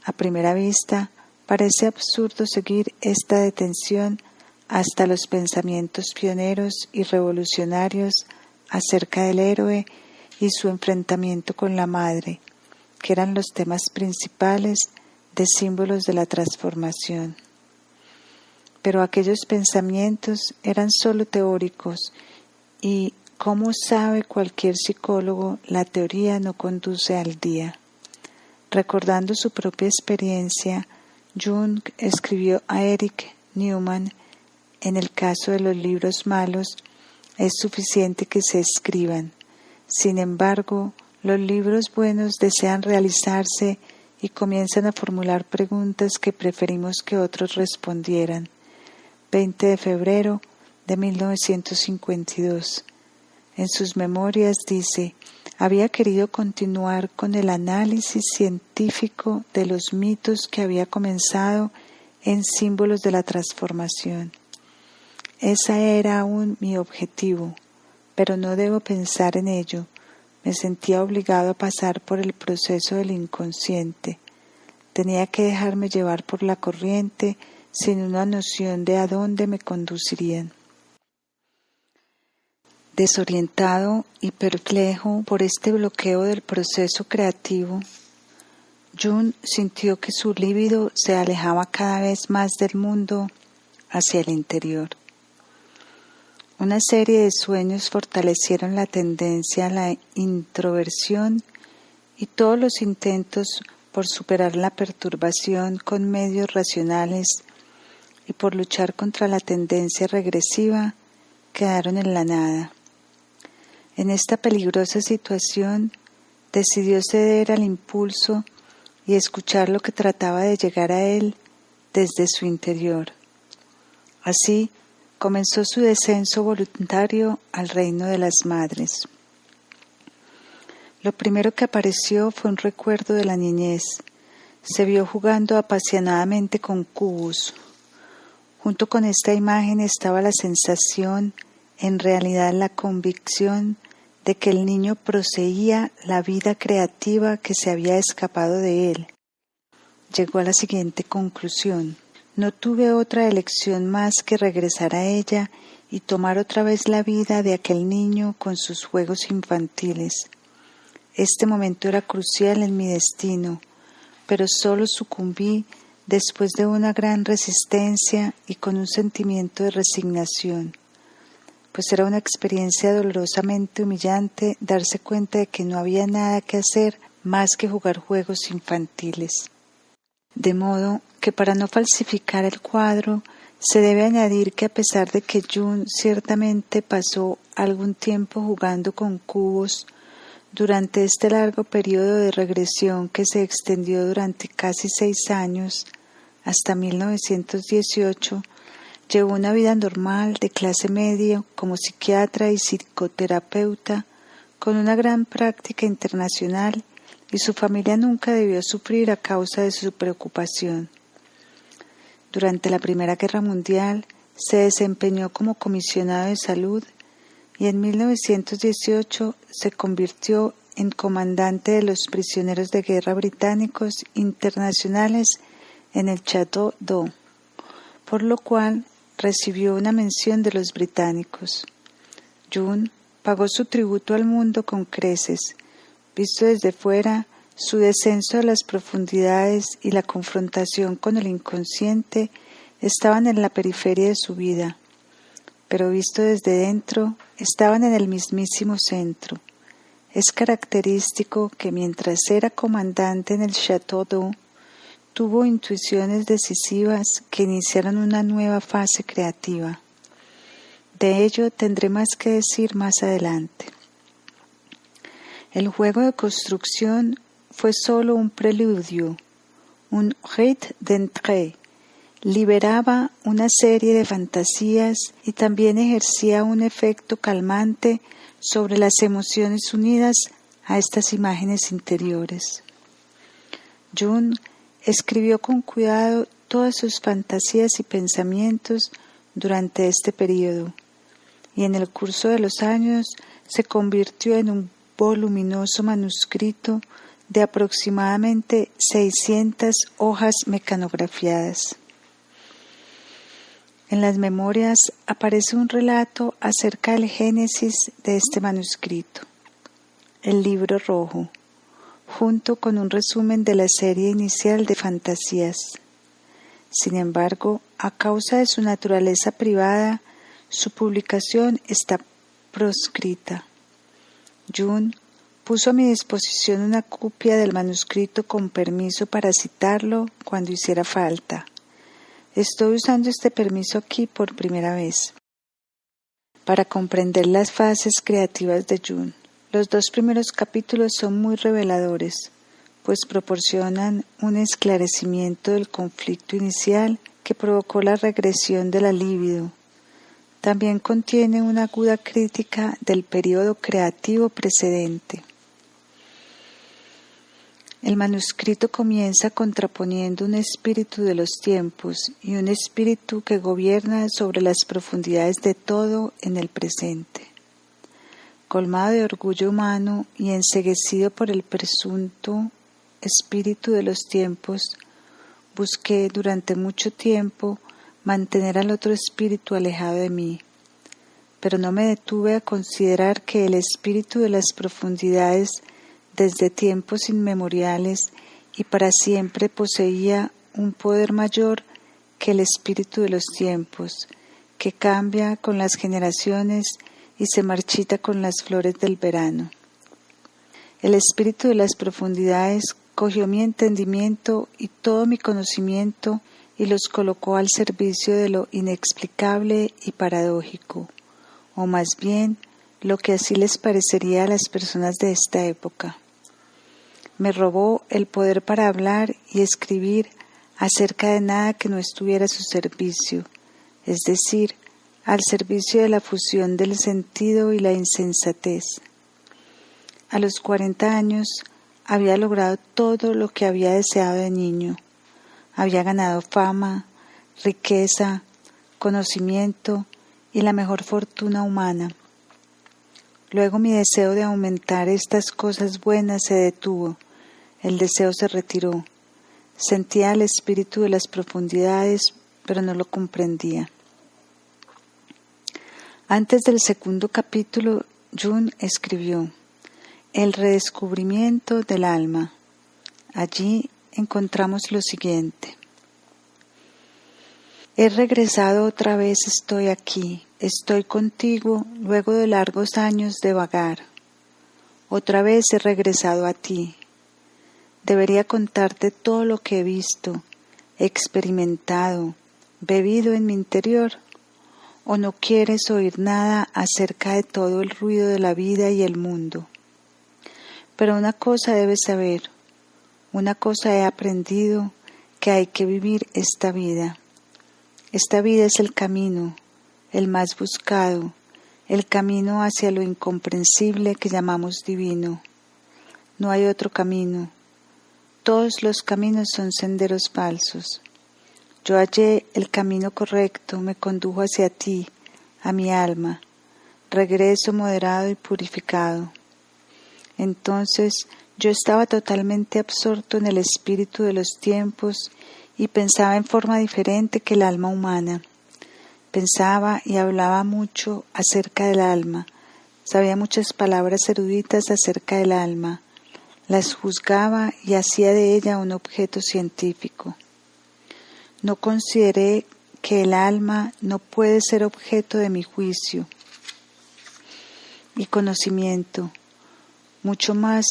Speaker 1: A primera vista, parece absurdo seguir esta detención hasta los pensamientos pioneros y revolucionarios acerca del héroe y su enfrentamiento con la madre, que eran los temas principales de Símbolos de la Transformación. Pero aquellos pensamientos eran sólo teóricos y, como sabe cualquier psicólogo, la teoría no conduce al día. Recordando su propia experiencia, Jung escribió a Erich Neumann en el caso de los libros malos, es suficiente que se escriban. Sin embargo, los libros buenos desean realizarse y comienzan a formular preguntas que preferimos que otros respondieran. 20 de febrero de 1952. En sus memorias dice: había querido continuar con el análisis científico de los mitos que había comenzado en Símbolos de la Transformación. Ese era aún mi objetivo, pero no debo pensar en ello. Me sentía obligado a pasar por el proceso del inconsciente. Tenía que dejarme llevar por la corriente sin una noción de a dónde me conducirían. Desorientado y perplejo por este bloqueo del proceso creativo, Jung sintió que su líbido se alejaba cada vez más del mundo hacia el interior. Una serie de sueños fortalecieron la tendencia a la introversión y todos los intentos por superar la perturbación con medios racionales y por luchar contra la tendencia regresiva quedaron en la nada. En esta peligrosa situación, decidió ceder al impulso y escuchar lo que trataba de llegar a él desde su interior. Así, comenzó su descenso voluntario al reino de las madres. Lo primero que apareció fue un recuerdo de la niñez. Se vio jugando apasionadamente con cubos. Junto con esta imagen estaba la sensación, en realidad la convicción, de que el niño poseía la vida creativa que se había escapado de él. Llegó a la siguiente conclusión: no tuve otra elección más que regresar a ella y tomar otra vez la vida de aquel niño con sus juegos infantiles. Este momento era crucial en mi destino, pero solo sucumbí después de una gran resistencia y con un sentimiento de resignación, pues era una experiencia dolorosamente humillante darse cuenta de que no había nada que hacer más que jugar juegos infantiles. De modo que para no falsificar el cuadro, se debe añadir que a pesar de que Jung ciertamente pasó algún tiempo jugando con cubos, durante este largo periodo de regresión que se extendió durante casi 6 años, hasta 1918, llevó una vida normal de clase media como psiquiatra y psicoterapeuta, con una gran práctica internacional, y su familia nunca debió sufrir a causa de su preocupación. Durante la Primera Guerra Mundial se desempeñó como comisionado de salud y en 1918 se convirtió en comandante de los prisioneros de guerra británicos internacionales en el Château d'Eau, por lo cual recibió una mención de los británicos. Jung pagó su tributo al mundo con creces. Visto desde fuera, su descenso a las profundidades y la confrontación con el inconsciente estaban en la periferia de su vida, pero visto desde dentro, estaban en el mismísimo centro. Es característico que mientras era comandante en el Château d'Eau, tuvo intuiciones decisivas que iniciaron una nueva fase creativa. De ello tendré más que decir más adelante. El juego de construcción fue solo un preludio, un rite d'entrée. Liberaba una serie de fantasías y también ejercía un efecto calmante sobre las emociones unidas a estas imágenes interiores. Jung escribió con cuidado todas sus fantasías y pensamientos durante este periodo, y en el curso de los años se convirtió en un voluminoso manuscrito de aproximadamente 600 hojas mecanografiadas. En las memorias aparece un relato acerca del génesis de este manuscrito, el libro rojo, junto con un resumen de la serie inicial de fantasías. Sin embargo, a causa de su naturaleza privada, su publicación está proscrita. Jung puso a mi disposición una copia del manuscrito con permiso para citarlo cuando hiciera falta, Estoy usando este permiso aquí por primera vez para comprender las fases creativas de Jung. Los 2 primeros capítulos son muy reveladores, pues proporcionan un esclarecimiento del conflicto inicial que provocó la regresión de la libido. También contiene una aguda crítica del periodo creativo precedente. El manuscrito comienza contraponiendo un espíritu de los tiempos y un espíritu que gobierna sobre las profundidades de todo en el presente. Colmado de orgullo humano y enceguecido por el presunto espíritu de los tiempos, busqué durante mucho tiempo mantener al otro espíritu alejado de mí, pero no me detuve a considerar que el espíritu de las profundidades desde tiempos inmemoriales y para siempre poseía un poder mayor que el espíritu de los tiempos, que cambia con las generaciones y se marchita con las flores del verano. El espíritu de las profundidades cogió mi entendimiento y todo mi conocimiento y los colocó al servicio de lo inexplicable y paradójico, o más bien lo que así les parecería a las personas de esta época. Me robó el poder para hablar y escribir acerca de nada que no estuviera a su servicio, es decir, al servicio de la fusión del sentido y la insensatez. A los 40 años había logrado todo lo que había deseado de niño. Había ganado fama, riqueza, conocimiento y la mejor fortuna humana. Luego mi deseo de aumentar estas cosas buenas se detuvo. El deseo se retiró. Sentía el espíritu de las profundidades, pero no lo comprendía. Antes del 2º capítulo, Jung escribió: El redescubrimiento del alma. Allí encontramos lo siguiente: He regresado otra vez, estoy aquí, estoy contigo luego de largos años de vagar. Otra vez he regresado a ti. Debería contarte todo lo que he visto, experimentado, bebido en mi interior, ¿o no quieres oír nada acerca de todo el ruido de la vida y el mundo? Pero una cosa debes saber, una cosa he aprendido, que hay que vivir esta vida. Esta vida es el camino, el más buscado, el camino hacia lo incomprensible que llamamos divino. No hay otro camino. Todos los caminos son senderos falsos. Yo hallé el camino correcto, me condujo hacia ti, a mi alma. Regreso moderado y purificado. Entonces yo estaba totalmente absorto en el espíritu de los tiempos y pensaba en forma diferente que el alma humana. Pensaba y hablaba mucho acerca del alma, sabía muchas palabras eruditas acerca del alma, las juzgaba y hacía de ella un objeto científico. No consideré que el alma no puede ser objeto de mi juicio y conocimiento, mucho más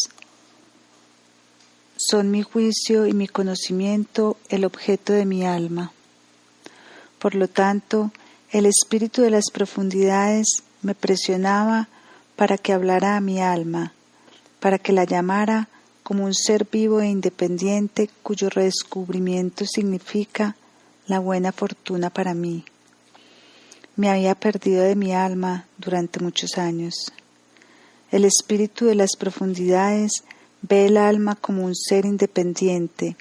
Speaker 1: son mi juicio y mi conocimiento el objeto de mi alma. Por lo tanto, el espíritu de las profundidades me presionaba para que hablara a mi alma, para que la llamara como un ser vivo e independiente cuyo redescubrimiento significa la buena fortuna para mí. Me había perdido de mi alma durante muchos años. El espíritu de las profundidades ve el alma como un ser independiente,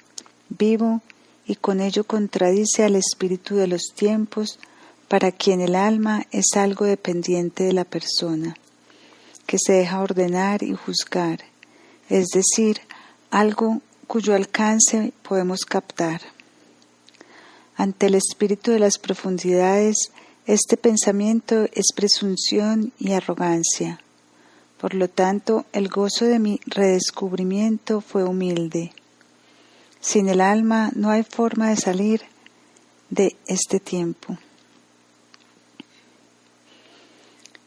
Speaker 1: vivo, y con ello contradice al espíritu de los tiempos, para quien el alma es algo dependiente de la persona, que se deja ordenar y juzgar, es decir, algo cuyo alcance podemos captar. Ante el espíritu de las profundidades, este pensamiento es presunción y arrogancia. Por lo tanto, el gozo de mi redescubrimiento fue humilde. Sin el alma no hay forma de salir de este tiempo.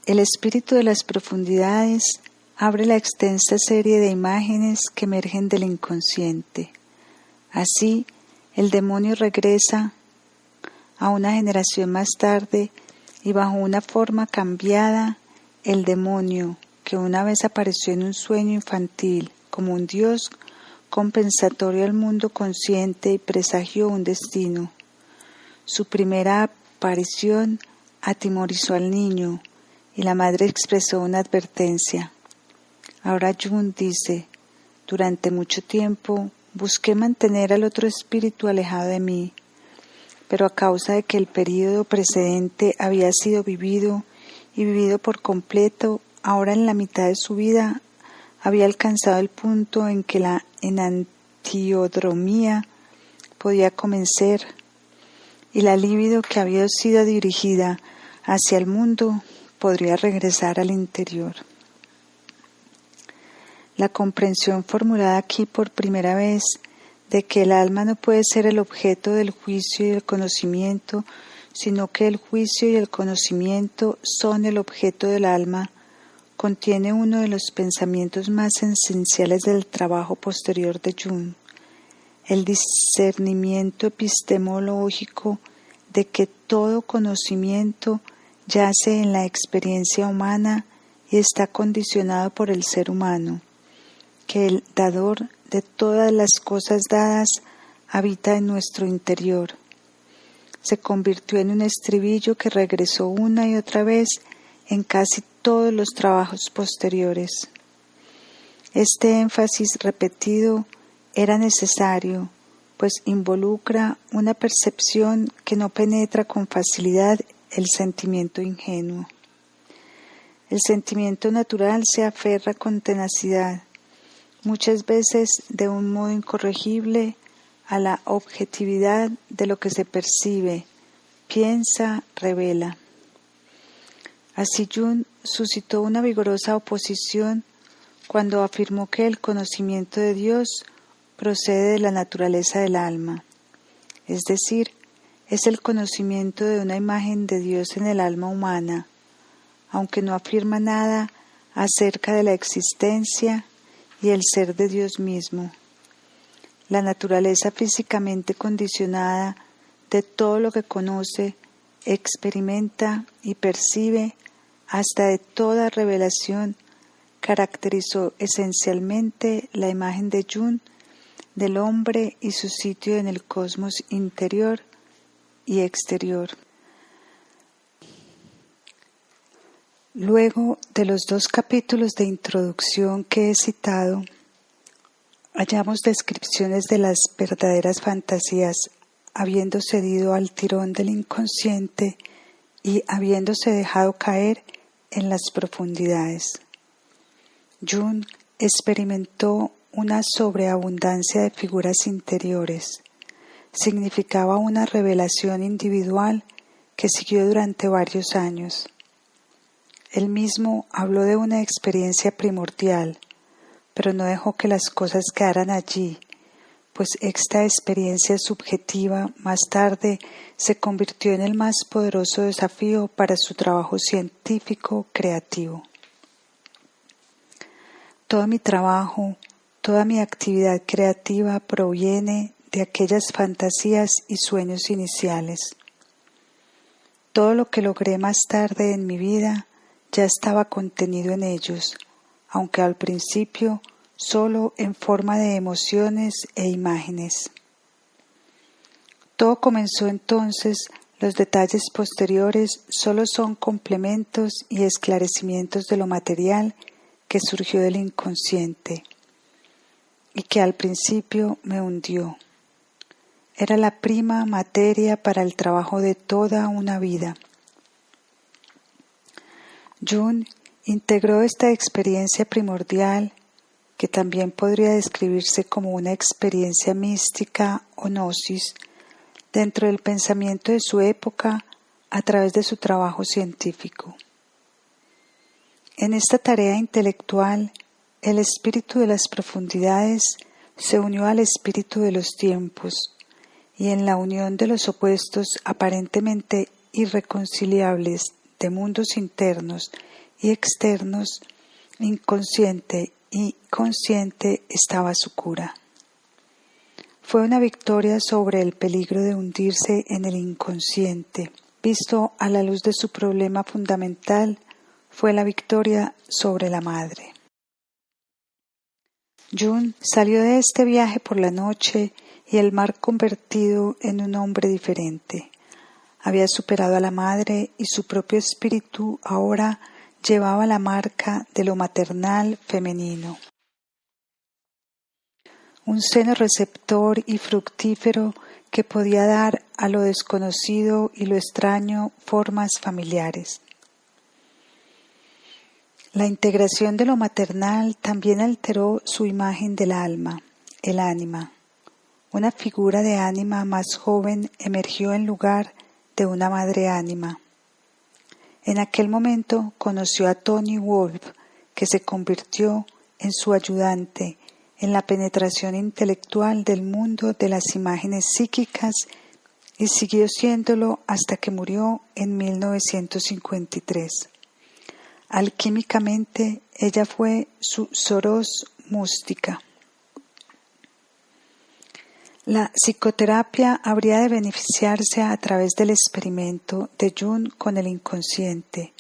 Speaker 1: El espíritu de las profundidades abre la extensa serie de imágenes que emergen del inconsciente. Así, el demonio regresa A una generación más tarde, y bajo una forma cambiada, el demonio, que una vez apareció en un sueño infantil como un dios compensatorio al mundo consciente y presagió un destino. Su primera aparición atemorizó al niño y la madre expresó una advertencia. Ahora Jung dice, durante mucho tiempo busqué mantener al otro espíritu alejado de mí, pero a causa de que el período precedente había sido vivido y vivido por completo, ahora en la mitad de su vida había alcanzado el punto en que la enantiodromía podía comenzar y la libido que había sido dirigida hacia el mundo podría regresar al interior. La comprensión formulada aquí por primera vez de que el alma no puede ser el objeto del juicio y el conocimiento, sino que el juicio y el conocimiento son el objeto del alma, contiene uno de los pensamientos más esenciales del trabajo posterior de Jung, el discernimiento epistemológico de que todo conocimiento yace en la experiencia humana y está condicionado por el ser humano, que el dador de todas las cosas dadas habita en nuestro interior. Se convirtió en un estribillo que regresó una y otra vez en casi todos los trabajos posteriores. Este énfasis repetido era necesario, pues involucra una percepción que no penetra con facilidad el sentimiento ingenuo. El sentimiento natural se aferra con tenacidad, muchas veces de un modo incorregible, a la objetividad de lo que se percibe, piensa, revela. Así Jung suscitó una vigorosa oposición cuando afirmó que el conocimiento de Dios procede de la naturaleza del alma, es decir, es el conocimiento de una imagen de Dios en el alma humana, aunque no afirma nada acerca de la existencia y el ser de Dios mismo. La naturaleza físicamente condicionada de todo lo que conoce, experimenta y percibe, hasta de toda revelación, caracterizó esencialmente la imagen de Jung del hombre y su sitio en el cosmos interior y exterior. Luego de los 2 capítulos de introducción que he citado, hallamos descripciones de las verdaderas fantasías, habiendo cedido al tirón del inconsciente y habiéndose dejado caer en las profundidades. Jung experimentó una sobreabundancia de figuras interiores. Significaba una revelación individual que siguió durante varios años. Él mismo habló de una experiencia primordial, pero no dejó que las cosas quedaran allí, pues esta experiencia subjetiva más tarde se convirtió en el más poderoso desafío para su trabajo científico creativo. Todo mi trabajo, toda mi actividad creativa proviene de aquellas fantasías y sueños iniciales. Todo lo que logré más tarde en mi vida ya estaba contenido en ellos, aunque al principio solo en forma de emociones e imágenes. Todo comenzó entonces, los detalles posteriores solo son complementos y esclarecimientos de lo material que surgió del inconsciente y que al principio me hundió. Era la prima materia para el trabajo de toda una vida. Jung integró esta experiencia primordial, que también podría describirse como una experiencia mística o gnosis, dentro del pensamiento de su época a través de su trabajo científico. En esta tarea intelectual, el espíritu de las profundidades se unió al espíritu de los tiempos, y en la unión de los opuestos aparentemente irreconciliables de mundos internos y externos, inconsciente y consciente, estaba su cura. Fue una victoria sobre el peligro de hundirse en el inconsciente. Visto a la luz de su problema fundamental, fue la victoria sobre la madre. Jun salió de este viaje por la noche y el mar convertido en un hombre diferente. Había superado a la madre y su propio espíritu ahora llevaba la marca de lo maternal femenino. Un seno receptor y fructífero que podía dar a lo desconocido y lo extraño formas familiares. La integración de lo maternal también alteró su imagen del alma, el ánima. Una figura de ánima más joven emergió en lugar de una madre ánima. En aquel momento conoció a Tony Wolff, que se convirtió en su ayudante en la penetración intelectual del mundo de las imágenes psíquicas y siguió siéndolo hasta que murió en 1953. Alquímicamente, ella fue su Soros mústica. La psicoterapia habría de beneficiarse a través del experimento de Jung con el inconsciente,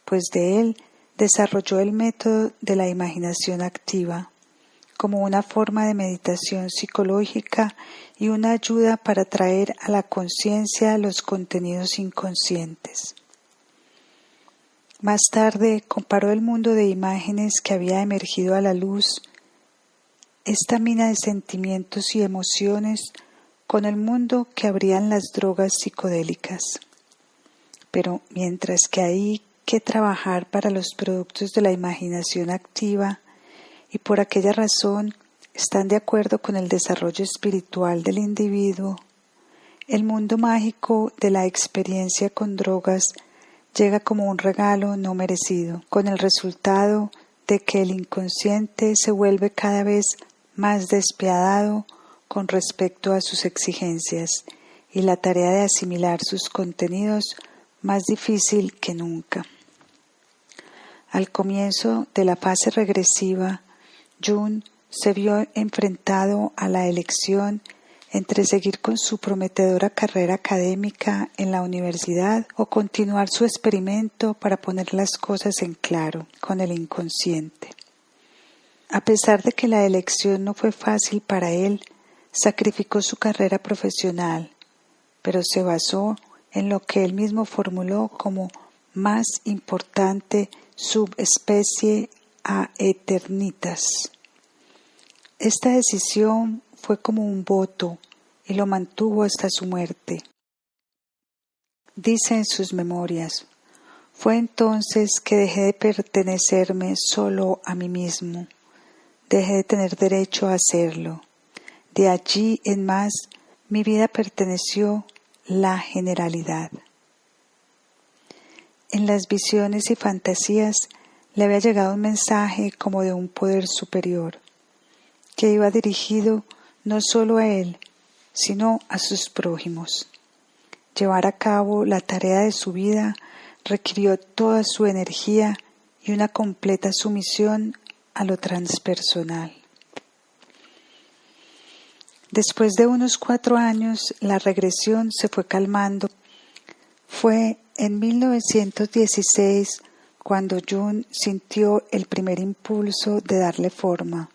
Speaker 1: pues de él desarrolló el método de la imaginación activa, como una forma de meditación psicológica y una ayuda para traer a la conciencia los contenidos inconscientes. Más tarde comparó el mundo de imágenes que había emergido a la luz, esta mina de sentimientos y emociones, con el mundo que abrían las drogas psicodélicas. Pero mientras que hay que trabajar para los productos de la imaginación activa y por aquella razón están de acuerdo con el desarrollo espiritual del individuo, el mundo mágico de la experiencia con drogas llega como un regalo no merecido, con el resultado de que el inconsciente se vuelve cada vez más despiadado con respecto a sus exigencias y la tarea de asimilar sus contenidos más difícil que nunca. Al comienzo de la fase regresiva, Jung se vio enfrentado a la elección entre seguir con su prometedora carrera académica en la universidad o continuar su experimento para poner las cosas en claro con el inconsciente. A pesar de que la elección no fue fácil para él, sacrificó su carrera profesional, pero se basó en lo que él mismo formuló como más importante subespecie a eternitas. Esta decisión fue como un voto y lo mantuvo hasta su muerte. Dice en sus memorias: fue entonces que dejé de pertenecerme solo a mí mismo. Dejé de tener derecho a hacerlo. De allí en más, mi vida perteneció la generalidad. En las visiones y fantasías le había llegado un mensaje como de un poder superior, que iba dirigido no solo a él, sino a sus prójimos. Llevar a cabo la tarea de su vida requirió toda su energía y una completa sumisión a lo transpersonal. Después de unos 4 años, la regresión se fue calmando. Fue en 1916 cuando Jung sintió el primer impulso de darle forma.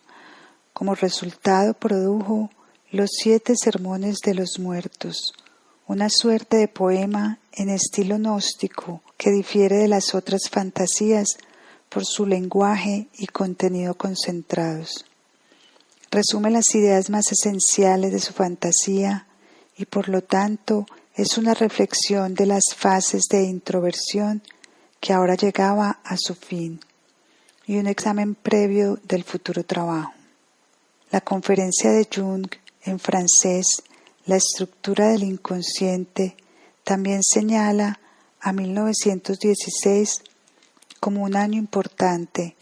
Speaker 1: Como resultado produjo los 7 sermones de los muertos, una suerte de poema en estilo gnóstico que difiere de las otras fantasías por su lenguaje y contenido concentrados. Resume las ideas más esenciales de su fantasía y por lo tanto es una reflexión de las fases de introversión que ahora llegaba a su fin y un examen previo del futuro trabajo. La conferencia de Jung en francés, La estructura del inconsciente, también señala a 1916 como un año importante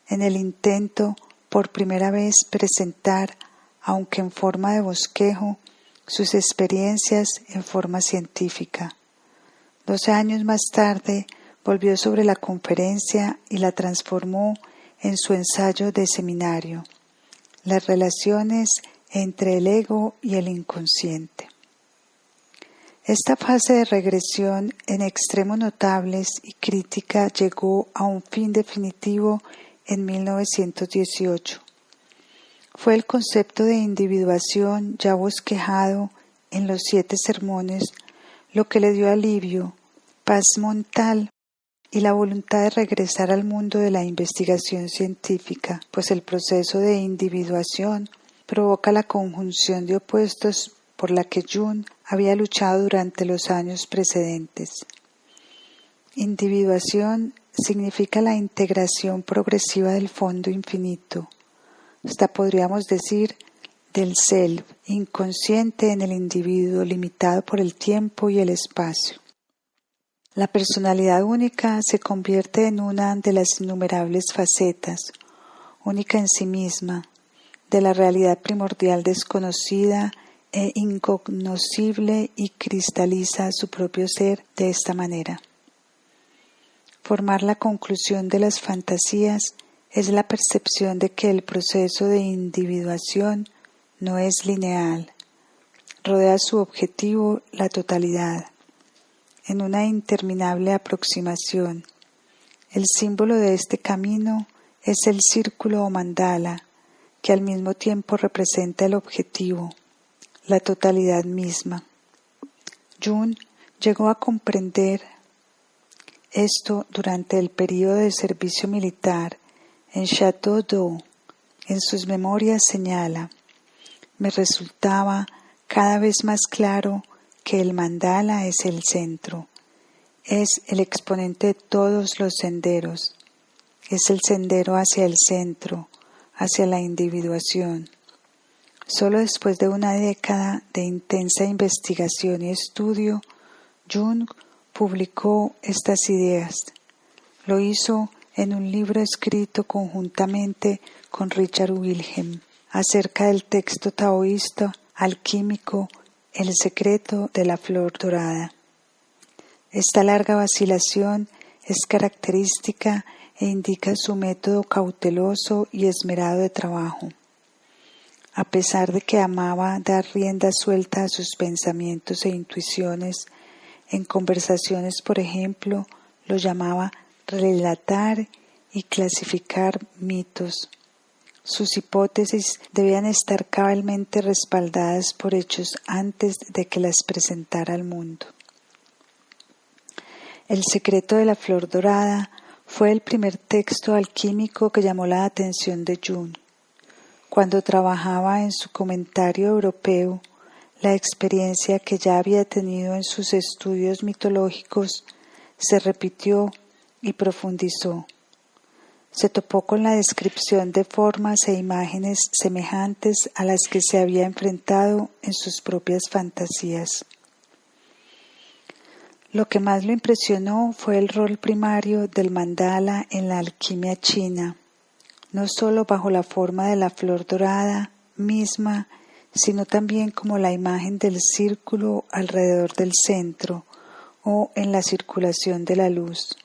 Speaker 1: en el intento por primera vez presentar, aunque en forma de bosquejo, sus experiencias en forma científica. 12 años más tarde volvió sobre la conferencia y la transformó en su ensayo de seminario, Las relaciones
Speaker 2: entre el ego y el inconsciente. Esta fase de regresión en extremos notables y crítica llegó a un fin definitivo en 1918. Fue el concepto de individuación ya bosquejado en los 7 sermones lo que le dio alivio, paz mental y la voluntad de regresar al mundo de la investigación científica, pues el proceso de individuación provoca la conjunción de opuestos por la que Jung había luchado durante los años precedentes. Individuación significa la integración progresiva del fondo infinito, hasta podríamos decir del self inconsciente en el individuo limitado por el tiempo y el espacio. La personalidad única se convierte en una de las innumerables facetas, única en sí misma, de la realidad primordial desconocida e incognoscible y cristaliza su propio ser de esta manera. Formar la conclusión de las fantasías es la percepción de que el proceso de individuación no es lineal, rodea su objetivo la totalidad, en una interminable aproximación. El símbolo de este camino es el círculo o mandala, que al mismo tiempo representa el objetivo, la totalidad misma. Jung llegó a comprender esto durante el período de servicio militar en Château d'Eau. En sus memorias señala: me resultaba cada vez más claro que el mandala es el centro, es el exponente de todos los senderos, es el sendero hacia el centro, hacia la individuación. Solo después de una década de intensa investigación y estudio, Jung publicó estas ideas. Lo hizo en un libro escrito conjuntamente con Richard Wilhelm acerca del texto taoísta alquímico El secreto de la flor dorada. Esta larga vacilación es característica e indica su método cauteloso y esmerado de trabajo. A pesar de que amaba dar rienda suelta a sus pensamientos e intuiciones, en conversaciones, por ejemplo, lo llamaba relatar y clasificar mitos. Sus hipótesis debían estar cabalmente respaldadas por hechos antes de que las presentara al mundo. El secreto de la flor dorada fue el primer texto alquímico que llamó la atención de Jung. Cuando trabajaba en su comentario europeo, la experiencia que ya había tenido en sus estudios mitológicos se repitió y profundizó. Se topó con la descripción de formas e imágenes semejantes a las que se había enfrentado en sus propias fantasías. Lo que más lo impresionó fue el rol primario del mandala en la alquimia china, no solo bajo la forma de la flor dorada misma, sino también como la imagen del círculo alrededor del centro o en la circulación de la luz.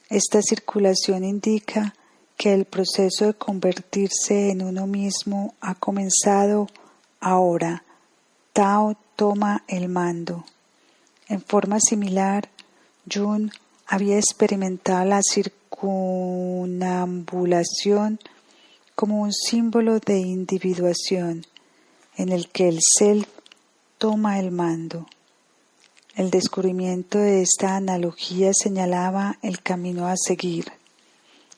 Speaker 2: Esta circulación indica que el proceso de convertirse en uno mismo ha comenzado ahora. Tao toma el mando. En forma similar, Jung había experimentado la circunambulación como un símbolo de individuación en el que el self toma el mando. El descubrimiento de esta analogía señalaba el camino a seguir.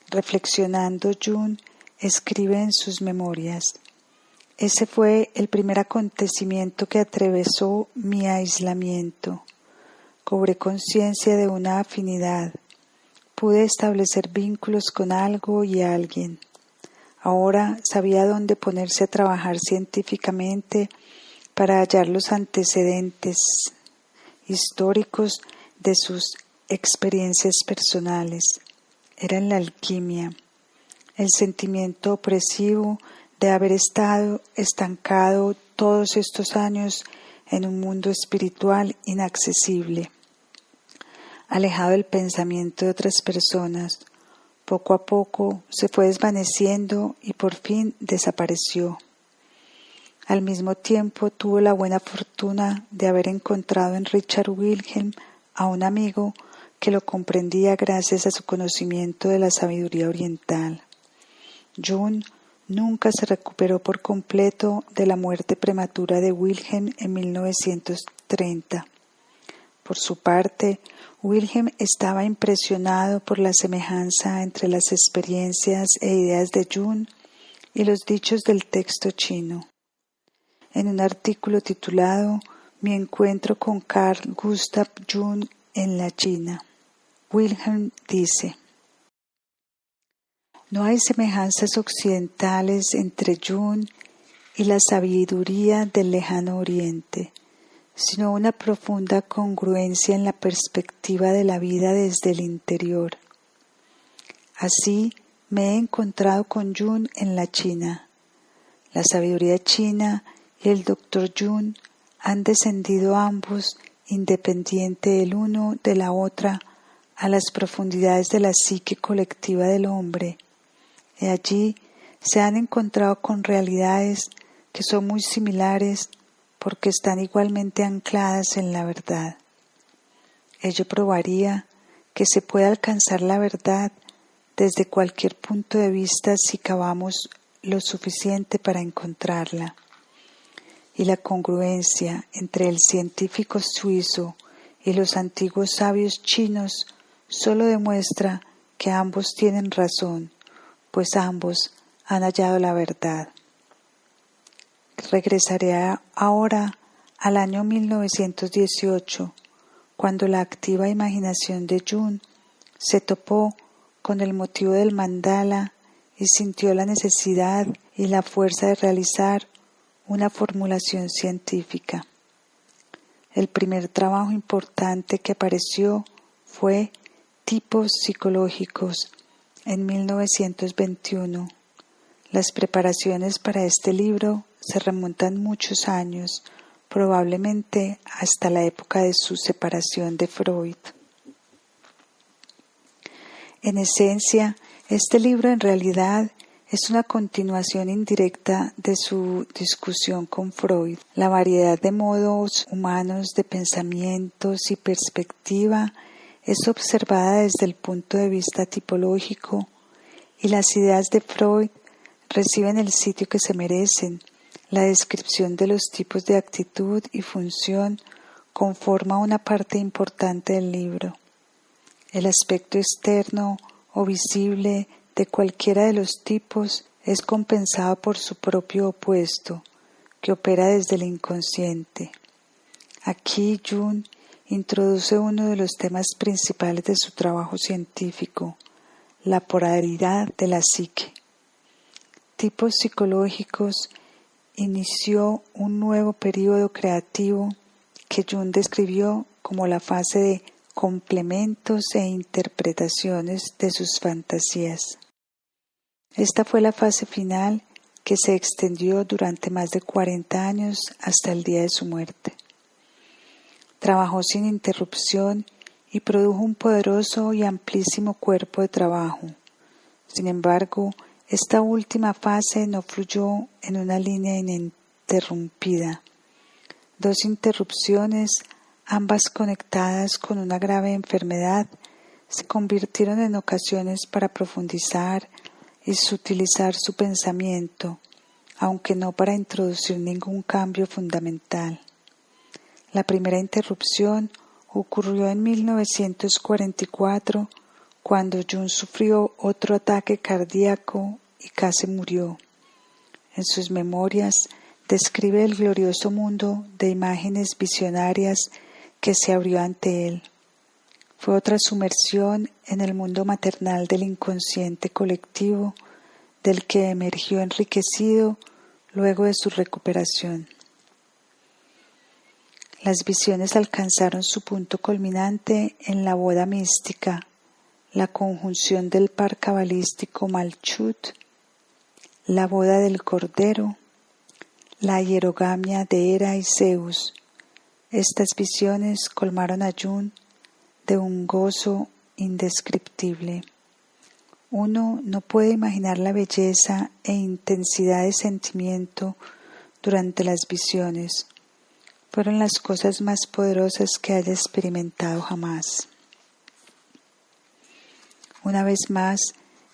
Speaker 2: Reflexionando, Jung escribe en sus memorias: ese fue el primer acontecimiento que atravesó mi aislamiento. Cobré conciencia de una afinidad. Pude establecer vínculos con algo y alguien. Ahora sabía dónde ponerse a trabajar científicamente para hallar los antecedentes históricos de sus experiencias personales. Era en la alquimia, el sentimiento opresivo de haber estado estancado todos estos años en un mundo espiritual inaccesible, alejado del pensamiento de otras personas. Poco a poco se fue desvaneciendo y por fin desapareció. Al mismo tiempo tuvo la buena fortuna de haber encontrado en Richard Wilhelm a un amigo que lo comprendía gracias a su conocimiento de la sabiduría oriental. Jung nunca se recuperó por completo de la muerte prematura de Wilhelm en 1930. Por su parte, Wilhelm estaba impresionado por la semejanza entre las experiencias e ideas de Jung y los dichos del texto chino. En un artículo titulado Mi encuentro con Carl Gustav Jung en la China, Wilhelm dice: no hay semejanzas occidentales entre Jung y la sabiduría del lejano oriente, sino una profunda congruencia en la perspectiva de la vida desde el interior. Así me he encontrado con Jung en la China. La sabiduría china y el Dr. Jung han descendido ambos, independiente el uno de la otra, a las profundidades de la psique colectiva del hombre. Y allí se han encontrado con realidades que son muy similares porque están igualmente ancladas en la verdad. Ello probaría que se puede alcanzar la verdad desde cualquier punto de vista si cavamos lo suficiente para encontrarla. Y la congruencia entre el científico suizo y los antiguos sabios chinos solo demuestra que ambos tienen razón, pues ambos han hallado la verdad. Regresaré ahora al año 1918, cuando la activa imaginación de Jung se topó con el motivo del mandala y sintió la necesidad y la fuerza de realizar una formulación científica. El primer trabajo importante que apareció fue Tipos psicológicos en 1921. Las preparaciones para este libro se remontan muchos años, probablemente hasta la época de su separación de Freud. En esencia, este libro en realidad es una continuación indirecta de su discusión con Freud. La variedad de modos humanos de pensamientos y perspectiva es observada desde el punto de vista tipológico y las ideas de Freud reciben el sitio que se merecen. La descripción de los tipos de actitud y función conforma una parte importante del libro. El aspecto externo o visible de cualquiera de los tipos es compensado por su propio opuesto, que opera desde el inconsciente. Aquí Jung introduce uno de los temas principales de su trabajo científico, la polaridad de la psique. Tipos psicológicos inició un nuevo período creativo que Jung describió como la fase de complementos e interpretaciones de sus fantasías. Esta fue la fase final que se extendió durante más de 40 años hasta el día de su muerte. Trabajó sin interrupción y produjo un poderoso y amplísimo cuerpo de trabajo. Sin embargo, esta última fase no fluyó en una línea ininterrumpida. Dos interrupciones, ambas conectadas con una grave enfermedad, se convirtieron en ocasiones para profundizar y sutilizar su pensamiento, aunque no para introducir ningún cambio fundamental. La primera interrupción ocurrió en 1944, cuando Jung sufrió otro ataque cardíaco y casi murió. En sus memorias describe el glorioso mundo de imágenes visionarias que se abrió ante él. Fue otra sumersión en el mundo maternal del inconsciente colectivo, del que emergió enriquecido luego de su recuperación. Las visiones alcanzaron su punto culminante en la boda mística, la conjunción del par cabalístico Malchut, la boda del Cordero, la hierogamia de Hera y Zeus. Estas visiones colmaron a Jung de un gozo indescriptible. Uno no puede imaginar la belleza e intensidad de sentimiento durante las visiones. Fueron las cosas más poderosas que haya experimentado jamás. Una vez más,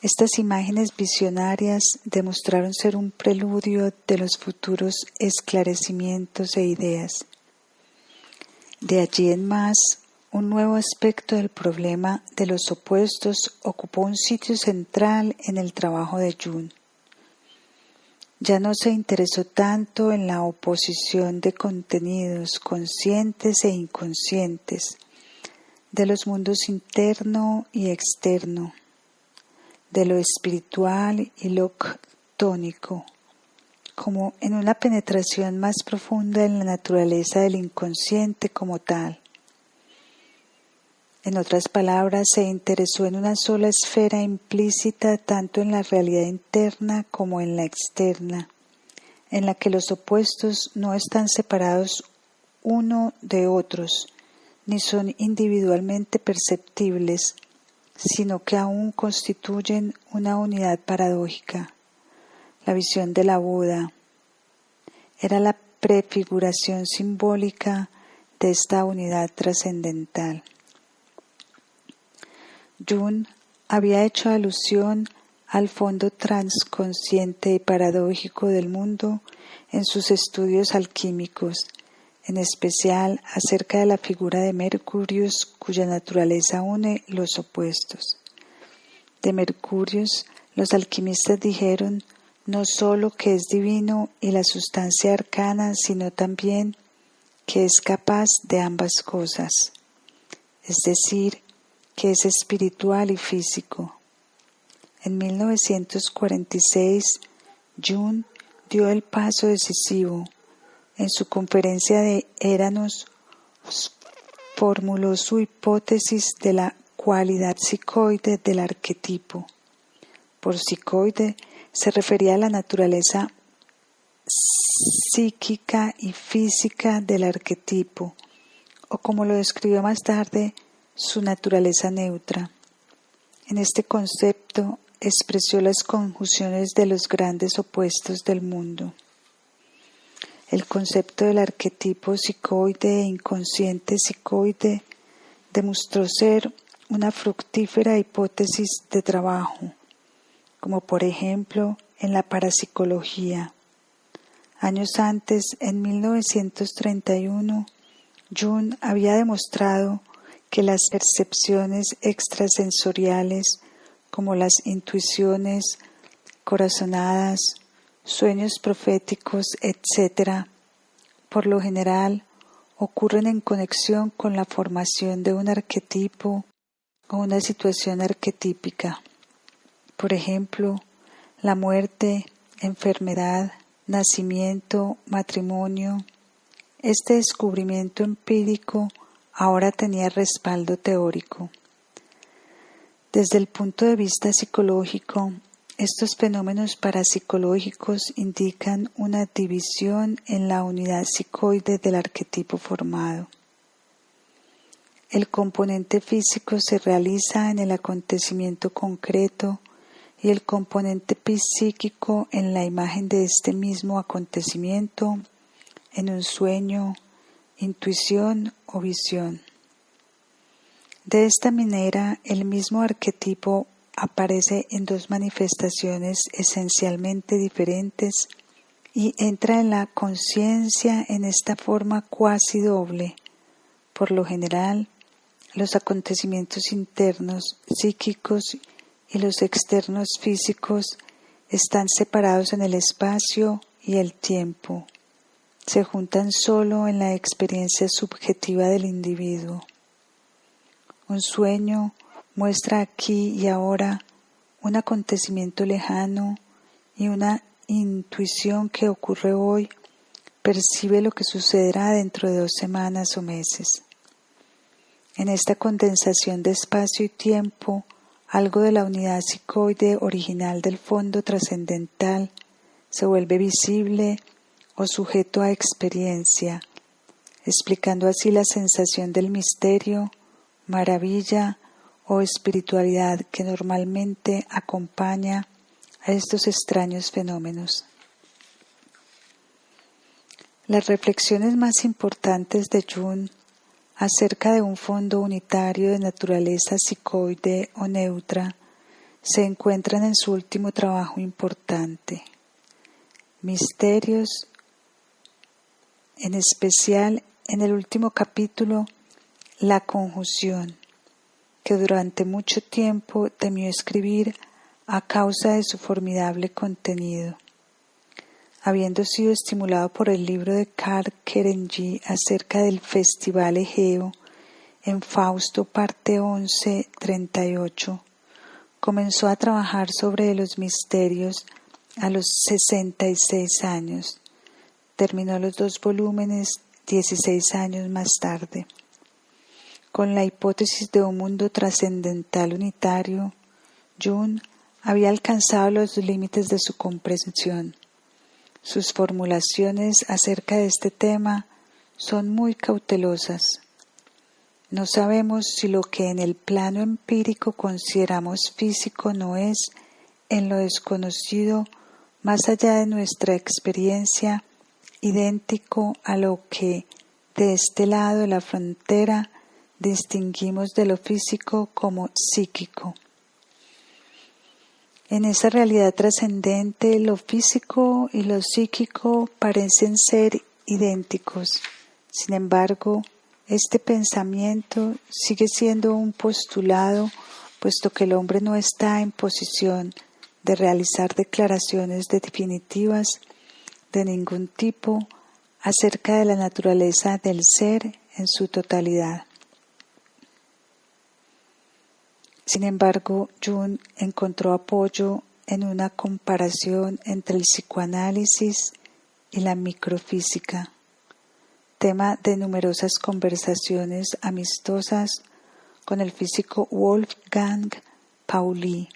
Speaker 2: estas imágenes visionarias demostraron ser un preludio de los futuros esclarecimientos e ideas. De allí en más, un nuevo aspecto del problema de los opuestos ocupó un sitio central en el trabajo de Jung. Ya no se interesó tanto en la oposición de contenidos conscientes e inconscientes, de los mundos interno y externo, de lo espiritual y lo ctónico, como en una penetración más profunda en la naturaleza del inconsciente como tal. En otras palabras, se interesó en una sola esfera implícita tanto en la realidad interna como en la externa, en la que los opuestos no están separados uno de otros, ni son individualmente perceptibles, sino que aún constituyen una unidad paradójica. La visión de la Buda era la prefiguración simbólica de esta unidad trascendental. Jung había hecho alusión al fondo transconsciente y paradójico del mundo en sus estudios alquímicos, en especial acerca de la figura de Mercurius, cuya naturaleza une los opuestos. De Mercurius, los alquimistas dijeron no sólo que es divino y la sustancia arcana, sino también que es capaz de ambas cosas, es decir, que es espiritual y físico. En 1946, Jung dio el paso decisivo. En su conferencia de Eranos, formuló su hipótesis de la cualidad psicoide del arquetipo. Por psicoide se refería a la naturaleza psíquica y física del arquetipo, o como lo describió más tarde, su naturaleza neutra. En este concepto expresó las conjunciones de los grandes opuestos del mundo. El concepto del arquetipo psicoide e inconsciente psicoide demostró ser una fructífera hipótesis de trabajo, como por ejemplo en la parapsicología. Años antes, en 1931, Jung había demostrado que las percepciones extrasensoriales, como las intuiciones, corazonadas, sueños proféticos, etc., por lo general ocurren en conexión con la formación de un arquetipo o una situación arquetípica. Por ejemplo, la muerte, enfermedad, nacimiento, matrimonio. Este descubrimiento empírico ahora tenía respaldo teórico. Desde el punto de vista psicológico, estos fenómenos parapsicológicos indican una división en la unidad psicoide del arquetipo formado. El componente físico se realiza en el acontecimiento concreto y el componente psíquico en la imagen de este mismo acontecimiento, en un sueño, intuición o visión. De esta manera, el mismo arquetipo aparece en dos manifestaciones esencialmente diferentes y entra en la conciencia en esta forma cuasi doble. Por lo general, los acontecimientos internos psíquicos y los externos físicos están separados en el espacio y el tiempo. Se juntan solo en la experiencia subjetiva del individuo. Un sueño muestra aquí y ahora un acontecimiento lejano y una intuición que ocurre hoy percibe lo que sucederá dentro de 2 semanas o meses. En esta condensación de espacio y tiempo, algo de la unidad psicoide original del fondo trascendental se vuelve visible o sujeto a experiencia, explicando así la sensación del misterio, maravilla o espiritualidad que normalmente acompaña a estos extraños fenómenos. Las reflexiones más importantes de Jung acerca de un fondo unitario de naturaleza psicoide o neutra se encuentran en su último trabajo importante, Misterios, en especial en el último capítulo, La conjunción, que durante mucho tiempo temió escribir a causa de su formidable contenido. Habiendo sido estimulado por el libro de Karl Kerensky acerca del Festival Egeo, en Fausto parte 11, 38, comenzó a trabajar sobre los misterios a los 66 años. Terminó los 2 volúmenes 16 años más tarde. Con la hipótesis de un mundo trascendental unitario, Jung había alcanzado los límites de su comprensión. Sus formulaciones acerca de este tema son muy cautelosas. No sabemos si lo que en el plano empírico consideramos físico no es, en lo desconocido, más allá de nuestra experiencia, idéntico a lo que, de este lado de la frontera, distinguimos de lo físico como psíquico. En esa realidad trascendente, lo físico y lo psíquico parecen ser idénticos. Sin embargo, este pensamiento sigue siendo un postulado, puesto que el hombre no está en posición de realizar declaraciones definitivas de ningún tipo acerca de la naturaleza del ser en su totalidad. Sin embargo, Jung encontró apoyo en una comparación entre el psicoanálisis y la microfísica, tema de numerosas conversaciones amistosas con el físico Wolfgang Pauli.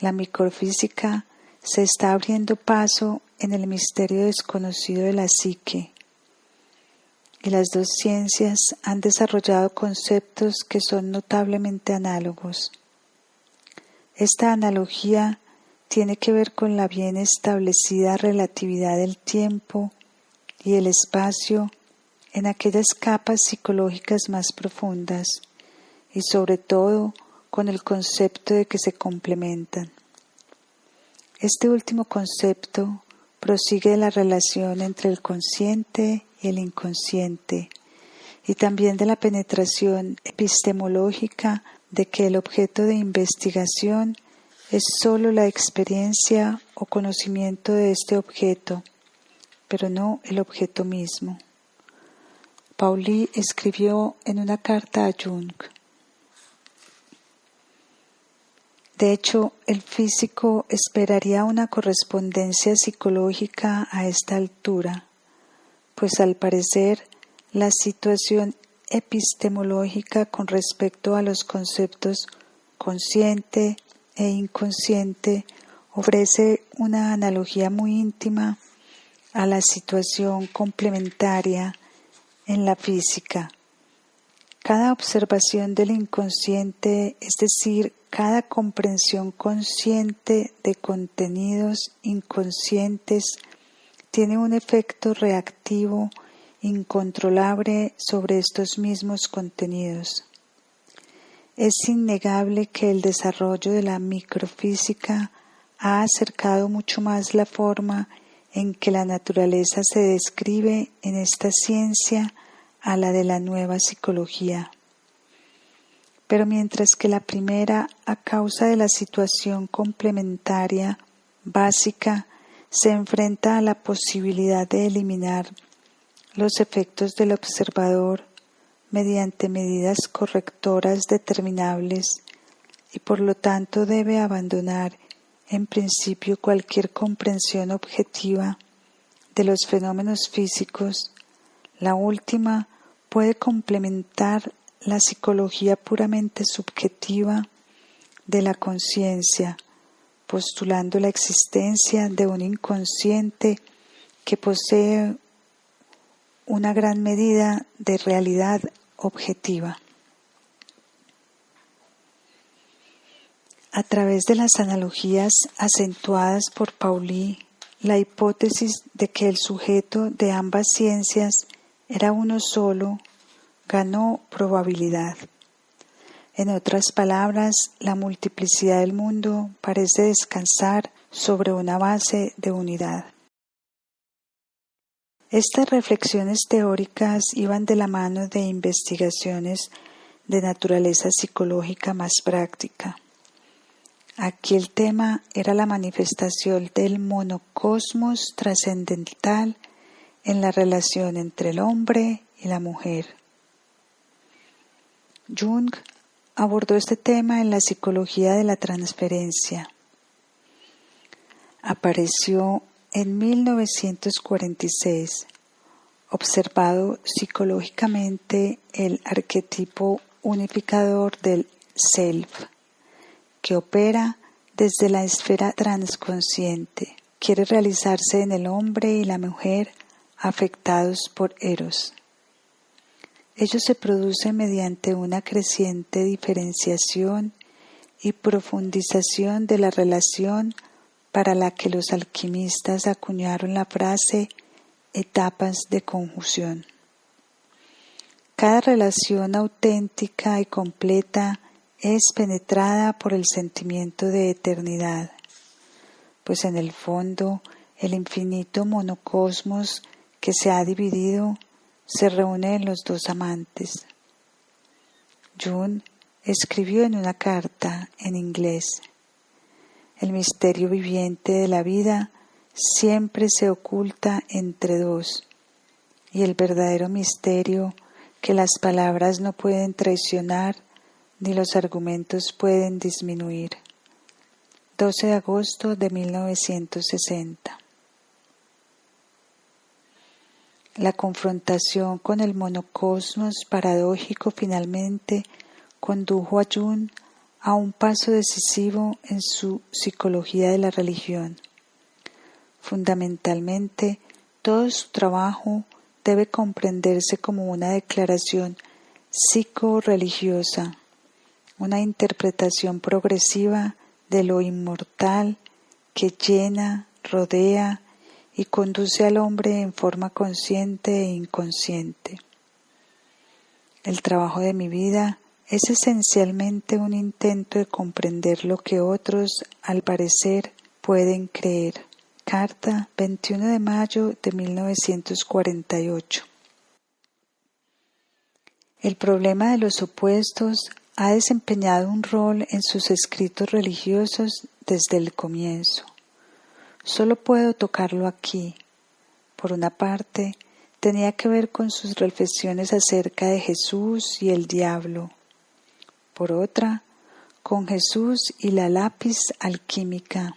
Speaker 2: La microfísica se está abriendo paso en el misterio desconocido de la psique, y las dos ciencias han desarrollado conceptos que son notablemente análogos. Esta analogía tiene que ver con la bien establecida relatividad del tiempo y el espacio en aquellas capas psicológicas más profundas y sobre todo con el concepto de que se complementan. Este último concepto prosigue de la relación entre el consciente y el inconsciente, y también de la penetración epistemológica de que el objeto de investigación es sólo la experiencia o conocimiento de este objeto, pero no el objeto mismo. Pauli escribió en una carta a Jung: de hecho, el físico esperaría una correspondencia psicológica a esta altura, pues al parecer la situación epistemológica con respecto a los conceptos consciente e inconsciente ofrece una analogía muy íntima a la situación complementaria en la física. Cada observación del inconsciente, es decir, cada comprensión consciente de contenidos inconscientes, tiene un efecto reactivo incontrolable sobre estos mismos contenidos. Es innegable que el desarrollo de la microfísica ha acercado mucho más la forma en que la naturaleza se describe en esta ciencia a la de la nueva psicología. Pero mientras que la primera, a causa de la situación complementaria básica, se enfrenta a la posibilidad de eliminar los efectos del observador mediante medidas correctoras determinables y por lo tanto debe abandonar en principio cualquier comprensión objetiva de los fenómenos físicos, la última puede complementar la psicología puramente subjetiva de la conciencia, postulando la existencia de un inconsciente que posee una gran medida de realidad objetiva. A través de las analogías acentuadas por Pauli la hipótesis de que el sujeto de ambas ciencias era uno solo ganó probabilidad. En otras palabras, la multiplicidad del mundo parece descansar sobre una base de unidad. Estas reflexiones teóricas iban de la mano de investigaciones de naturaleza psicológica más práctica. Aquí el tema era la manifestación del monocosmos trascendental en la relación entre el hombre y la mujer. Jung abordó este tema en la psicología de la transferencia. Apareció en 1946, observado psicológicamente el arquetipo unificador del self, que opera desde la esfera transconsciente, quiere realizarse en el hombre y la mujer afectados por Eros. Ello se produce mediante una creciente diferenciación y profundización de la relación para la que los alquimistas acuñaron la frase etapas de conjunción. Cada relación auténtica y completa es penetrada por el sentimiento de eternidad, pues en el fondo el infinito monocosmos que se ha dividido se reúne en los dos amantes. Jung escribió en una carta en inglés: el misterio viviente de la vida siempre se oculta entre dos, y el verdadero misterio que las palabras no pueden traicionar ni los argumentos pueden disminuir. 12 de agosto de 1960. La confrontación con el monocosmos paradójico finalmente condujo a Jung a un paso decisivo en su psicología de la religión. Fundamentalmente, todo su trabajo debe comprenderse como una declaración psico-religiosa, una interpretación progresiva de lo inmortal que llena, rodea y conduce al hombre en forma consciente e inconsciente. El trabajo de mi vida es esencialmente un intento de comprender lo que otros, al parecer, pueden creer. Carta, 21 de mayo de 1948. El problema de los opuestos ha desempeñado un rol en sus escritos religiosos desde el comienzo. Solo puedo tocarlo aquí. Por una parte, tenía que ver con sus reflexiones acerca de Jesús y el diablo. Por otra, con Jesús y la lápiz alquímica.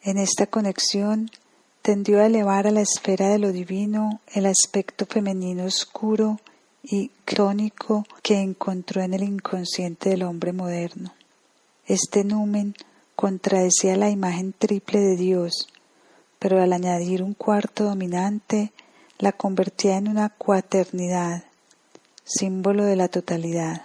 Speaker 2: En esta conexión tendió a elevar a la esfera de lo divino el aspecto femenino oscuro y crónico que encontró en el inconsciente del hombre moderno. Este numen contradecía la imagen triple de Dios, pero al añadir un cuarto dominante la convertía en una cuaternidad, símbolo de la totalidad.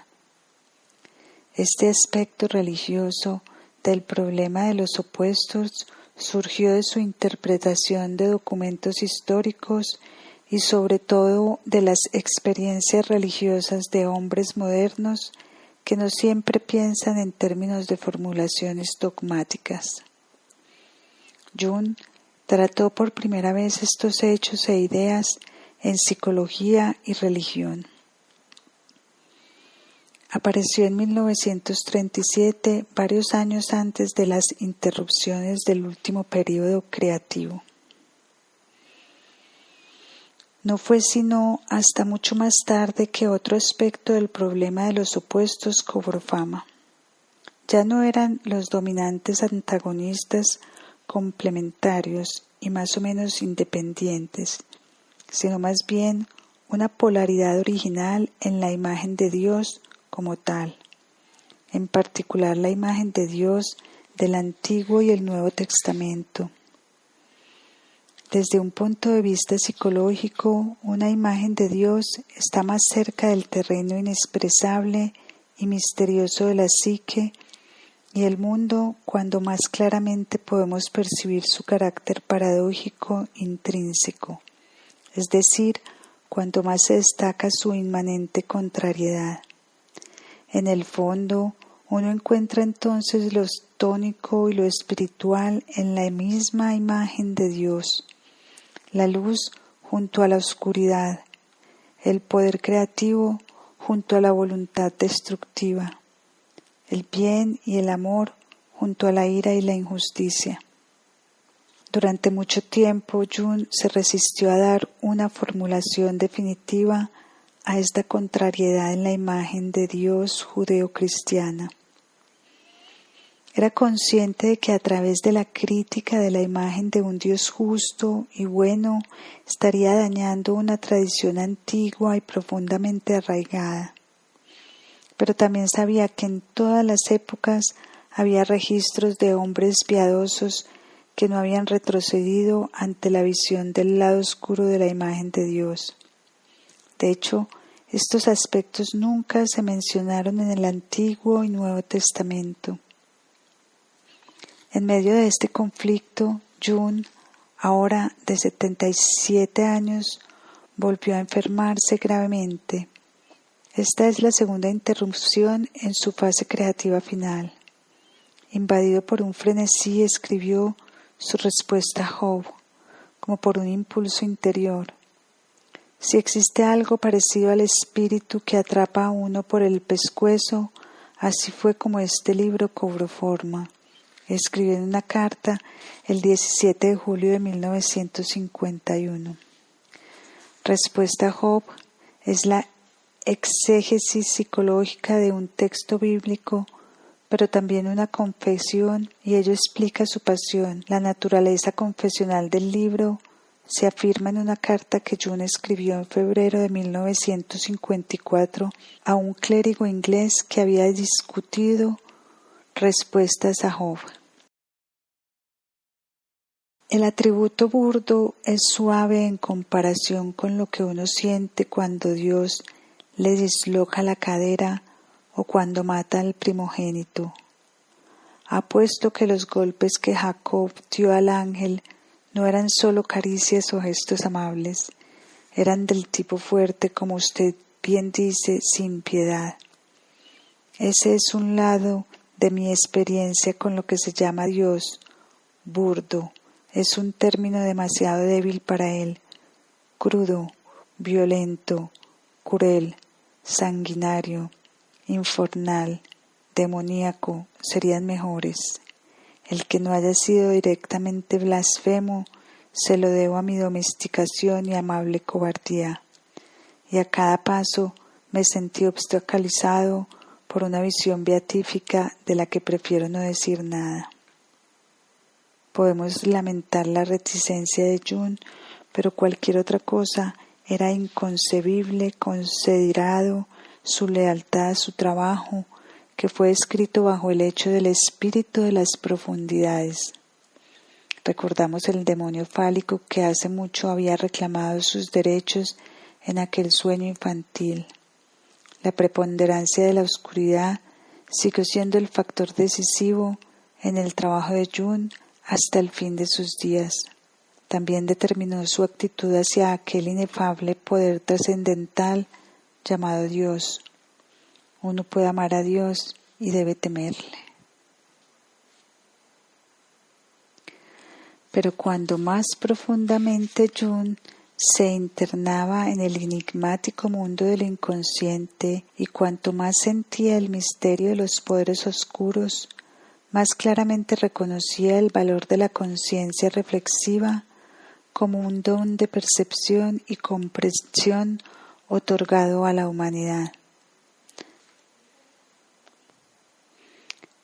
Speaker 2: Este aspecto religioso del problema de los opuestos surgió de su interpretación de documentos históricos y sobre todo de las experiencias religiosas de hombres modernos que no siempre piensan en términos de formulaciones dogmáticas. Jung trató por primera vez estos hechos e ideas en psicología y religión. Apareció en 1937, varios años antes de las interrupciones del último período creativo. No fue sino hasta mucho más tarde que otro aspecto del problema de los opuestos cobró fama. Ya no eran los dominantes antagonistas complementarios y más o menos independientes, sino más bien una polaridad original en la imagen de Dios como tal, en particular la imagen de Dios del Antiguo y el Nuevo Testamento. Desde un punto de vista psicológico, una imagen de Dios está más cerca del terreno inexpresable y misterioso de la psique y el mundo cuando más claramente podemos percibir su carácter paradójico intrínseco, es decir, cuanto más se destaca su inmanente contrariedad. En el fondo, uno encuentra entonces lo tónico y lo espiritual en la misma imagen de Dios, la luz junto a la oscuridad, el poder creativo junto a la voluntad destructiva, el bien y el amor junto a la ira y la injusticia. Durante mucho tiempo, Jung se resistió a dar una formulación definitiva a esta contrariedad en la imagen de Dios judeocristiana. Era consciente de que a través de la crítica de la imagen de un Dios justo y bueno estaría dañando una tradición antigua y profundamente arraigada. Pero también sabía que en todas las épocas había registros de hombres piadosos que no habían retrocedido ante la visión del lado oscuro de la imagen de Dios. De hecho, estos aspectos nunca se mencionaron en el Antiguo y Nuevo Testamento. En medio de este conflicto, Jung, ahora de 77 años, volvió a enfermarse gravemente. Esta es la segunda interrupción en su fase creativa final. Invadido por un frenesí, escribió su respuesta a Job, como por un impulso interior. Si existe algo parecido al espíritu que atrapa a uno por el pescuezo, así fue como este libro cobró forma. Escribió en una carta el 17 de julio de 1951. Respuesta a Job es la exégesis psicológica de un texto bíblico, pero también una confesión, y ello explica su pasión. La naturaleza confesional del libro se afirma en una carta que Jung escribió en febrero de 1954 a un clérigo inglés que había discutido respuestas a Job. El atributo burdo es suave en comparación con lo que uno siente cuando Dios le disloca la cadera o cuando mata al primogénito. Apuesto que los golpes que Jacob dio al ángel no eran solo caricias o gestos amables, eran del tipo fuerte, como usted bien dice, sin piedad. Ese es un lado de mi experiencia con lo que se llama Dios. Burdo es un término demasiado débil para él. Crudo, violento, cruel, sanguinario, infernal, demoníaco serían mejores. El que no haya sido directamente blasfemo se lo debo a mi domesticación y amable cobardía. Y a cada paso me sentí obstaculizado por una visión beatífica de la que prefiero no decir nada. Podemos lamentar la reticencia de Jung, pero cualquier otra cosa era inconcebible considerado su lealtad a su trabajo, que fue escrito bajo el hecho del espíritu de las profundidades. Recordamos el demonio fálico que hace mucho había reclamado sus derechos en aquel sueño infantil. La preponderancia de la oscuridad siguió siendo el factor decisivo en el trabajo de Jung hasta el fin de sus días. También determinó su actitud hacia aquel inefable poder trascendental llamado Dios. Uno puede amar a Dios y debe temerle. Pero cuando más profundamente Jung se internaba en el enigmático mundo del inconsciente y cuanto más sentía el misterio de los poderes oscuros, más claramente reconocía el valor de la conciencia reflexiva como un don de percepción y comprensión otorgado a la humanidad.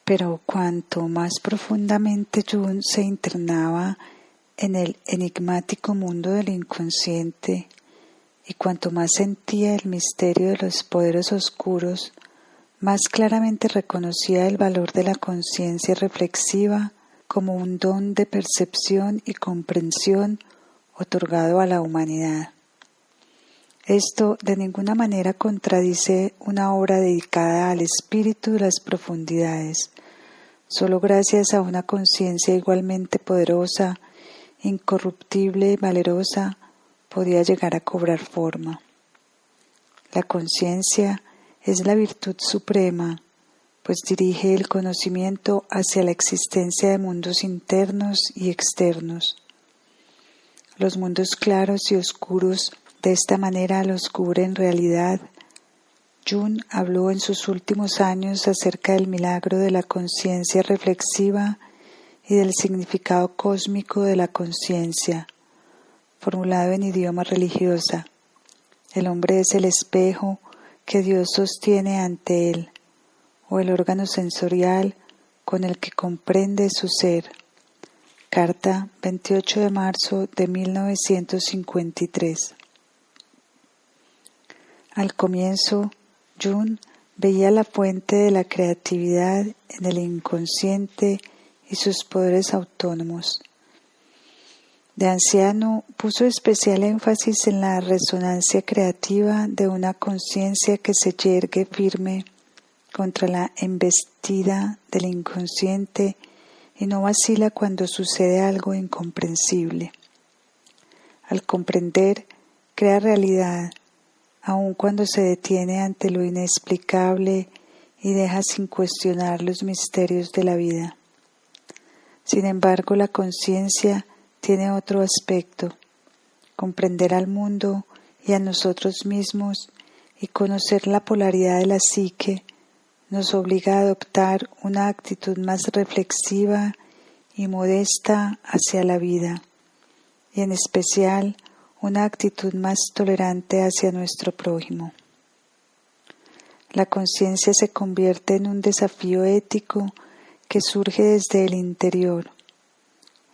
Speaker 2: Pero cuanto más profundamente Jung se internaba en el enigmático mundo del inconsciente y cuanto más sentía el misterio de los poderes oscuros, más claramente reconocía el valor de la conciencia reflexiva como un don de percepción y comprensión otorgado a la humanidad. Esto de ninguna manera contradice una obra dedicada al espíritu de las profundidades. Solo gracias a una conciencia igualmente poderosa, incorruptible y valerosa, podía llegar a cobrar forma. La conciencia es la virtud suprema, pues dirige el conocimiento hacia la existencia de mundos internos y externos. Los mundos claros y oscuros de esta manera los cubre en realidad. Jung habló en sus últimos años acerca del milagro de la conciencia reflexiva y del significado cósmico de la conciencia, formulado en idioma religiosa. El hombre es el espejo que Dios sostiene ante él, o el órgano sensorial con el que comprende su ser. Carta 28 de marzo de 1953. Al comienzo, Jung veía la fuente de la creatividad en el inconsciente y sus poderes autónomos. De anciano puso especial énfasis en la resonancia creativa de una conciencia que se yergue firme contra la embestida del inconsciente y no vacila cuando sucede algo incomprensible. Al comprender, crea realidad, aun cuando se detiene ante lo inexplicable y deja sin cuestionar los misterios de la vida. Sin embargo, la conciencia tiene otro aspecto: comprender al mundo y a nosotros mismos y conocer la polaridad de la psique nos obliga a adoptar una actitud más reflexiva y modesta hacia la vida, y en especial una actitud más tolerante hacia nuestro prójimo. La conciencia se convierte en un desafío ético que surge desde el interior.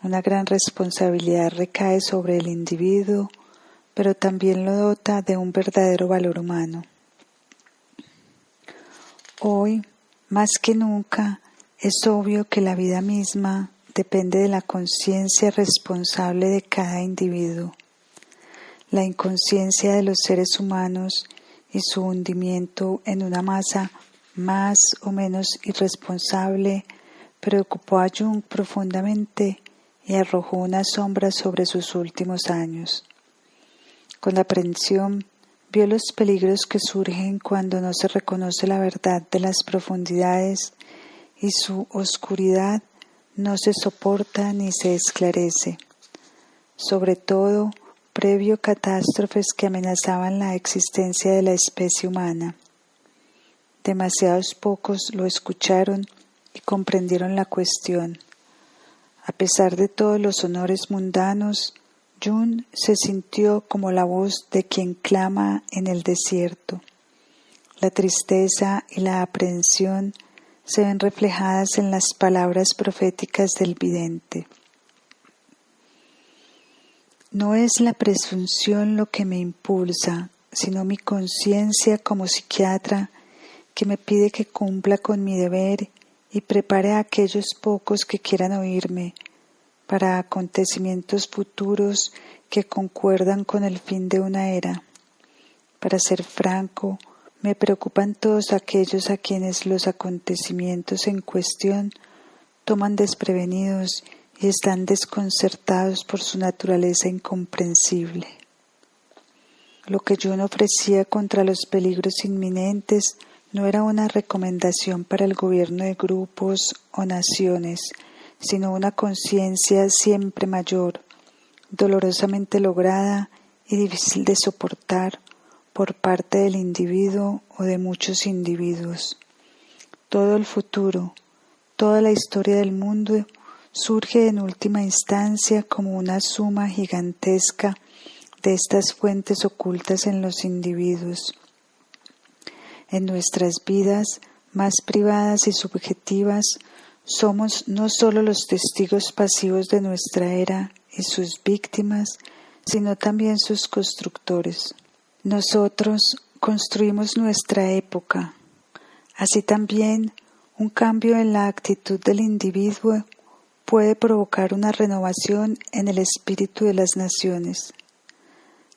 Speaker 2: Una gran responsabilidad recae sobre el individuo, pero también lo dota de un verdadero valor humano. Hoy, más que nunca, es obvio que la vida misma depende de la conciencia responsable de cada individuo. La inconsciencia de los seres humanos y su hundimiento en una masa más o menos irresponsable preocupó a Jung profundamente y arrojó una sombra sobre sus últimos años. Con aprensión vio los peligros que surgen cuando no se reconoce la verdad de las profundidades y su oscuridad no se soporta ni se esclarece, sobre todo previo catástrofes que amenazaban la existencia de la especie humana. Demasiados pocos lo escucharon y comprendieron la cuestión. A pesar de todos los honores mundanos, Jung se sintió como la voz de quien clama en el desierto. La tristeza y la aprehensión se ven reflejadas en las palabras proféticas del vidente. No es la presunción lo que me impulsa, sino mi conciencia como psiquiatra que me pide que cumpla con mi deber y prepare a aquellos pocos que quieran oírme para acontecimientos futuros que concuerdan con el fin de una era. Para ser franco, me preocupan todos aquellos a quienes los acontecimientos en cuestión toman desprevenidos y están desconcertados por su naturaleza incomprensible. Lo que Jung ofrecía contra los peligros inminentes no era una recomendación para el gobierno de grupos o naciones, sino una conciencia siempre mayor, dolorosamente lograda y difícil de soportar por parte del individuo o de muchos individuos. Todo el futuro, toda la historia del mundo surge en última instancia como una suma gigantesca de estas fuentes ocultas en los individuos. En nuestras vidas más privadas y subjetivas somos no solo los testigos pasivos de nuestra era y sus víctimas, sino también sus constructores. Nosotros construimos nuestra época. Así también, un cambio en la actitud del individuo puede provocar una renovación en el espíritu de las naciones.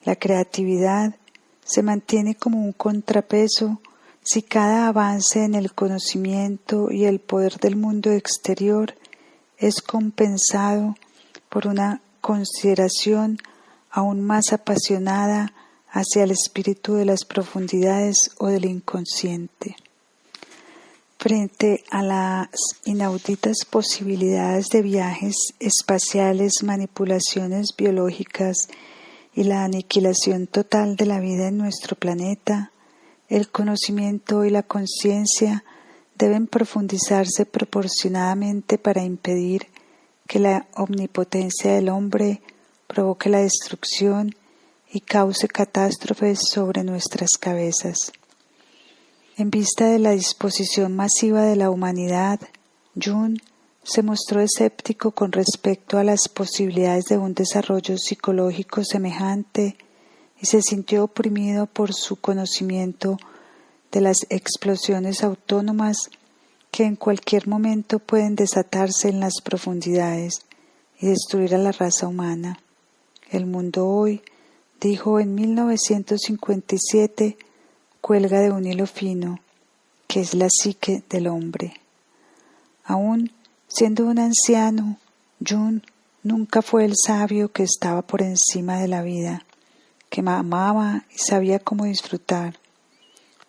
Speaker 2: La creatividad se mantiene como un contrapeso si cada avance en el conocimiento y el poder del mundo exterior es compensado por una consideración aún más apasionada hacia el espíritu de las profundidades o del inconsciente. Frente a las inauditas posibilidades de viajes espaciales, manipulaciones biológicas y la aniquilación total de la vida en nuestro planeta, el conocimiento y la conciencia deben profundizarse proporcionadamente para impedir que la omnipotencia del hombre provoque la destrucción y cause catástrofes sobre nuestras cabezas. En vista de la disposición masiva de la humanidad, Jung se mostró escéptico con respecto a las posibilidades de un desarrollo psicológico semejante y se sintió oprimido por su conocimiento de las explosiones autónomas que en cualquier momento pueden desatarse en las profundidades y destruir a la raza humana. El mundo hoy, dijo en 1957, cuelga de un hilo fino, que es la psique del hombre. Aún siendo un anciano, Jung nunca fue el sabio que estaba por encima de la vida, que amaba y sabía cómo disfrutar.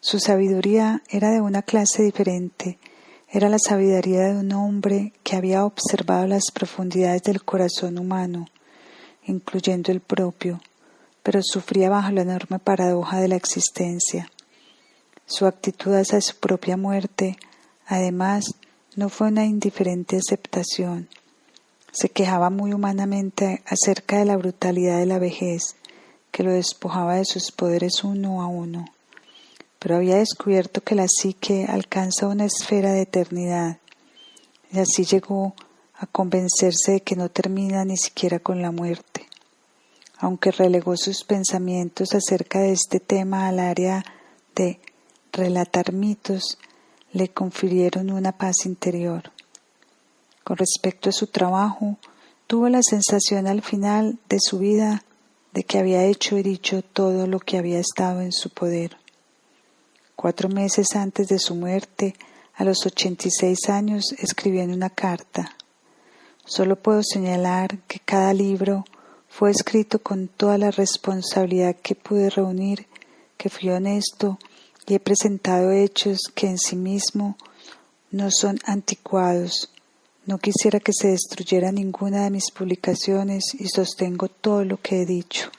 Speaker 2: Su sabiduría era de una clase diferente, era la sabiduría de un hombre que había observado las profundidades del corazón humano, incluyendo el propio, pero sufría bajo la enorme paradoja de la existencia. Su actitud hacia su propia muerte, además, no fue una indiferente aceptación. Se quejaba muy humanamente acerca de la brutalidad de la vejez, que lo despojaba de sus poderes uno a uno. Pero había descubierto que la psique alcanza una esfera de eternidad, y así llegó a convencerse de que no termina ni siquiera con la muerte. Aunque relegó sus pensamientos acerca de este tema al área de relatar mitos, le confirieron una paz interior. Con respecto a su trabajo, tuvo la sensación al final de su vida de que había hecho y dicho todo lo que había estado en su poder. 4 meses antes de su muerte, a los 86 años, escribió en una carta: «Solo puedo señalar que cada libro fue escrito con toda la responsabilidad que pude reunir, que fui honesto y he presentado hechos que en sí mismo no son anticuados. No quisiera que se destruyera ninguna de mis publicaciones y sostengo todo lo que he dicho».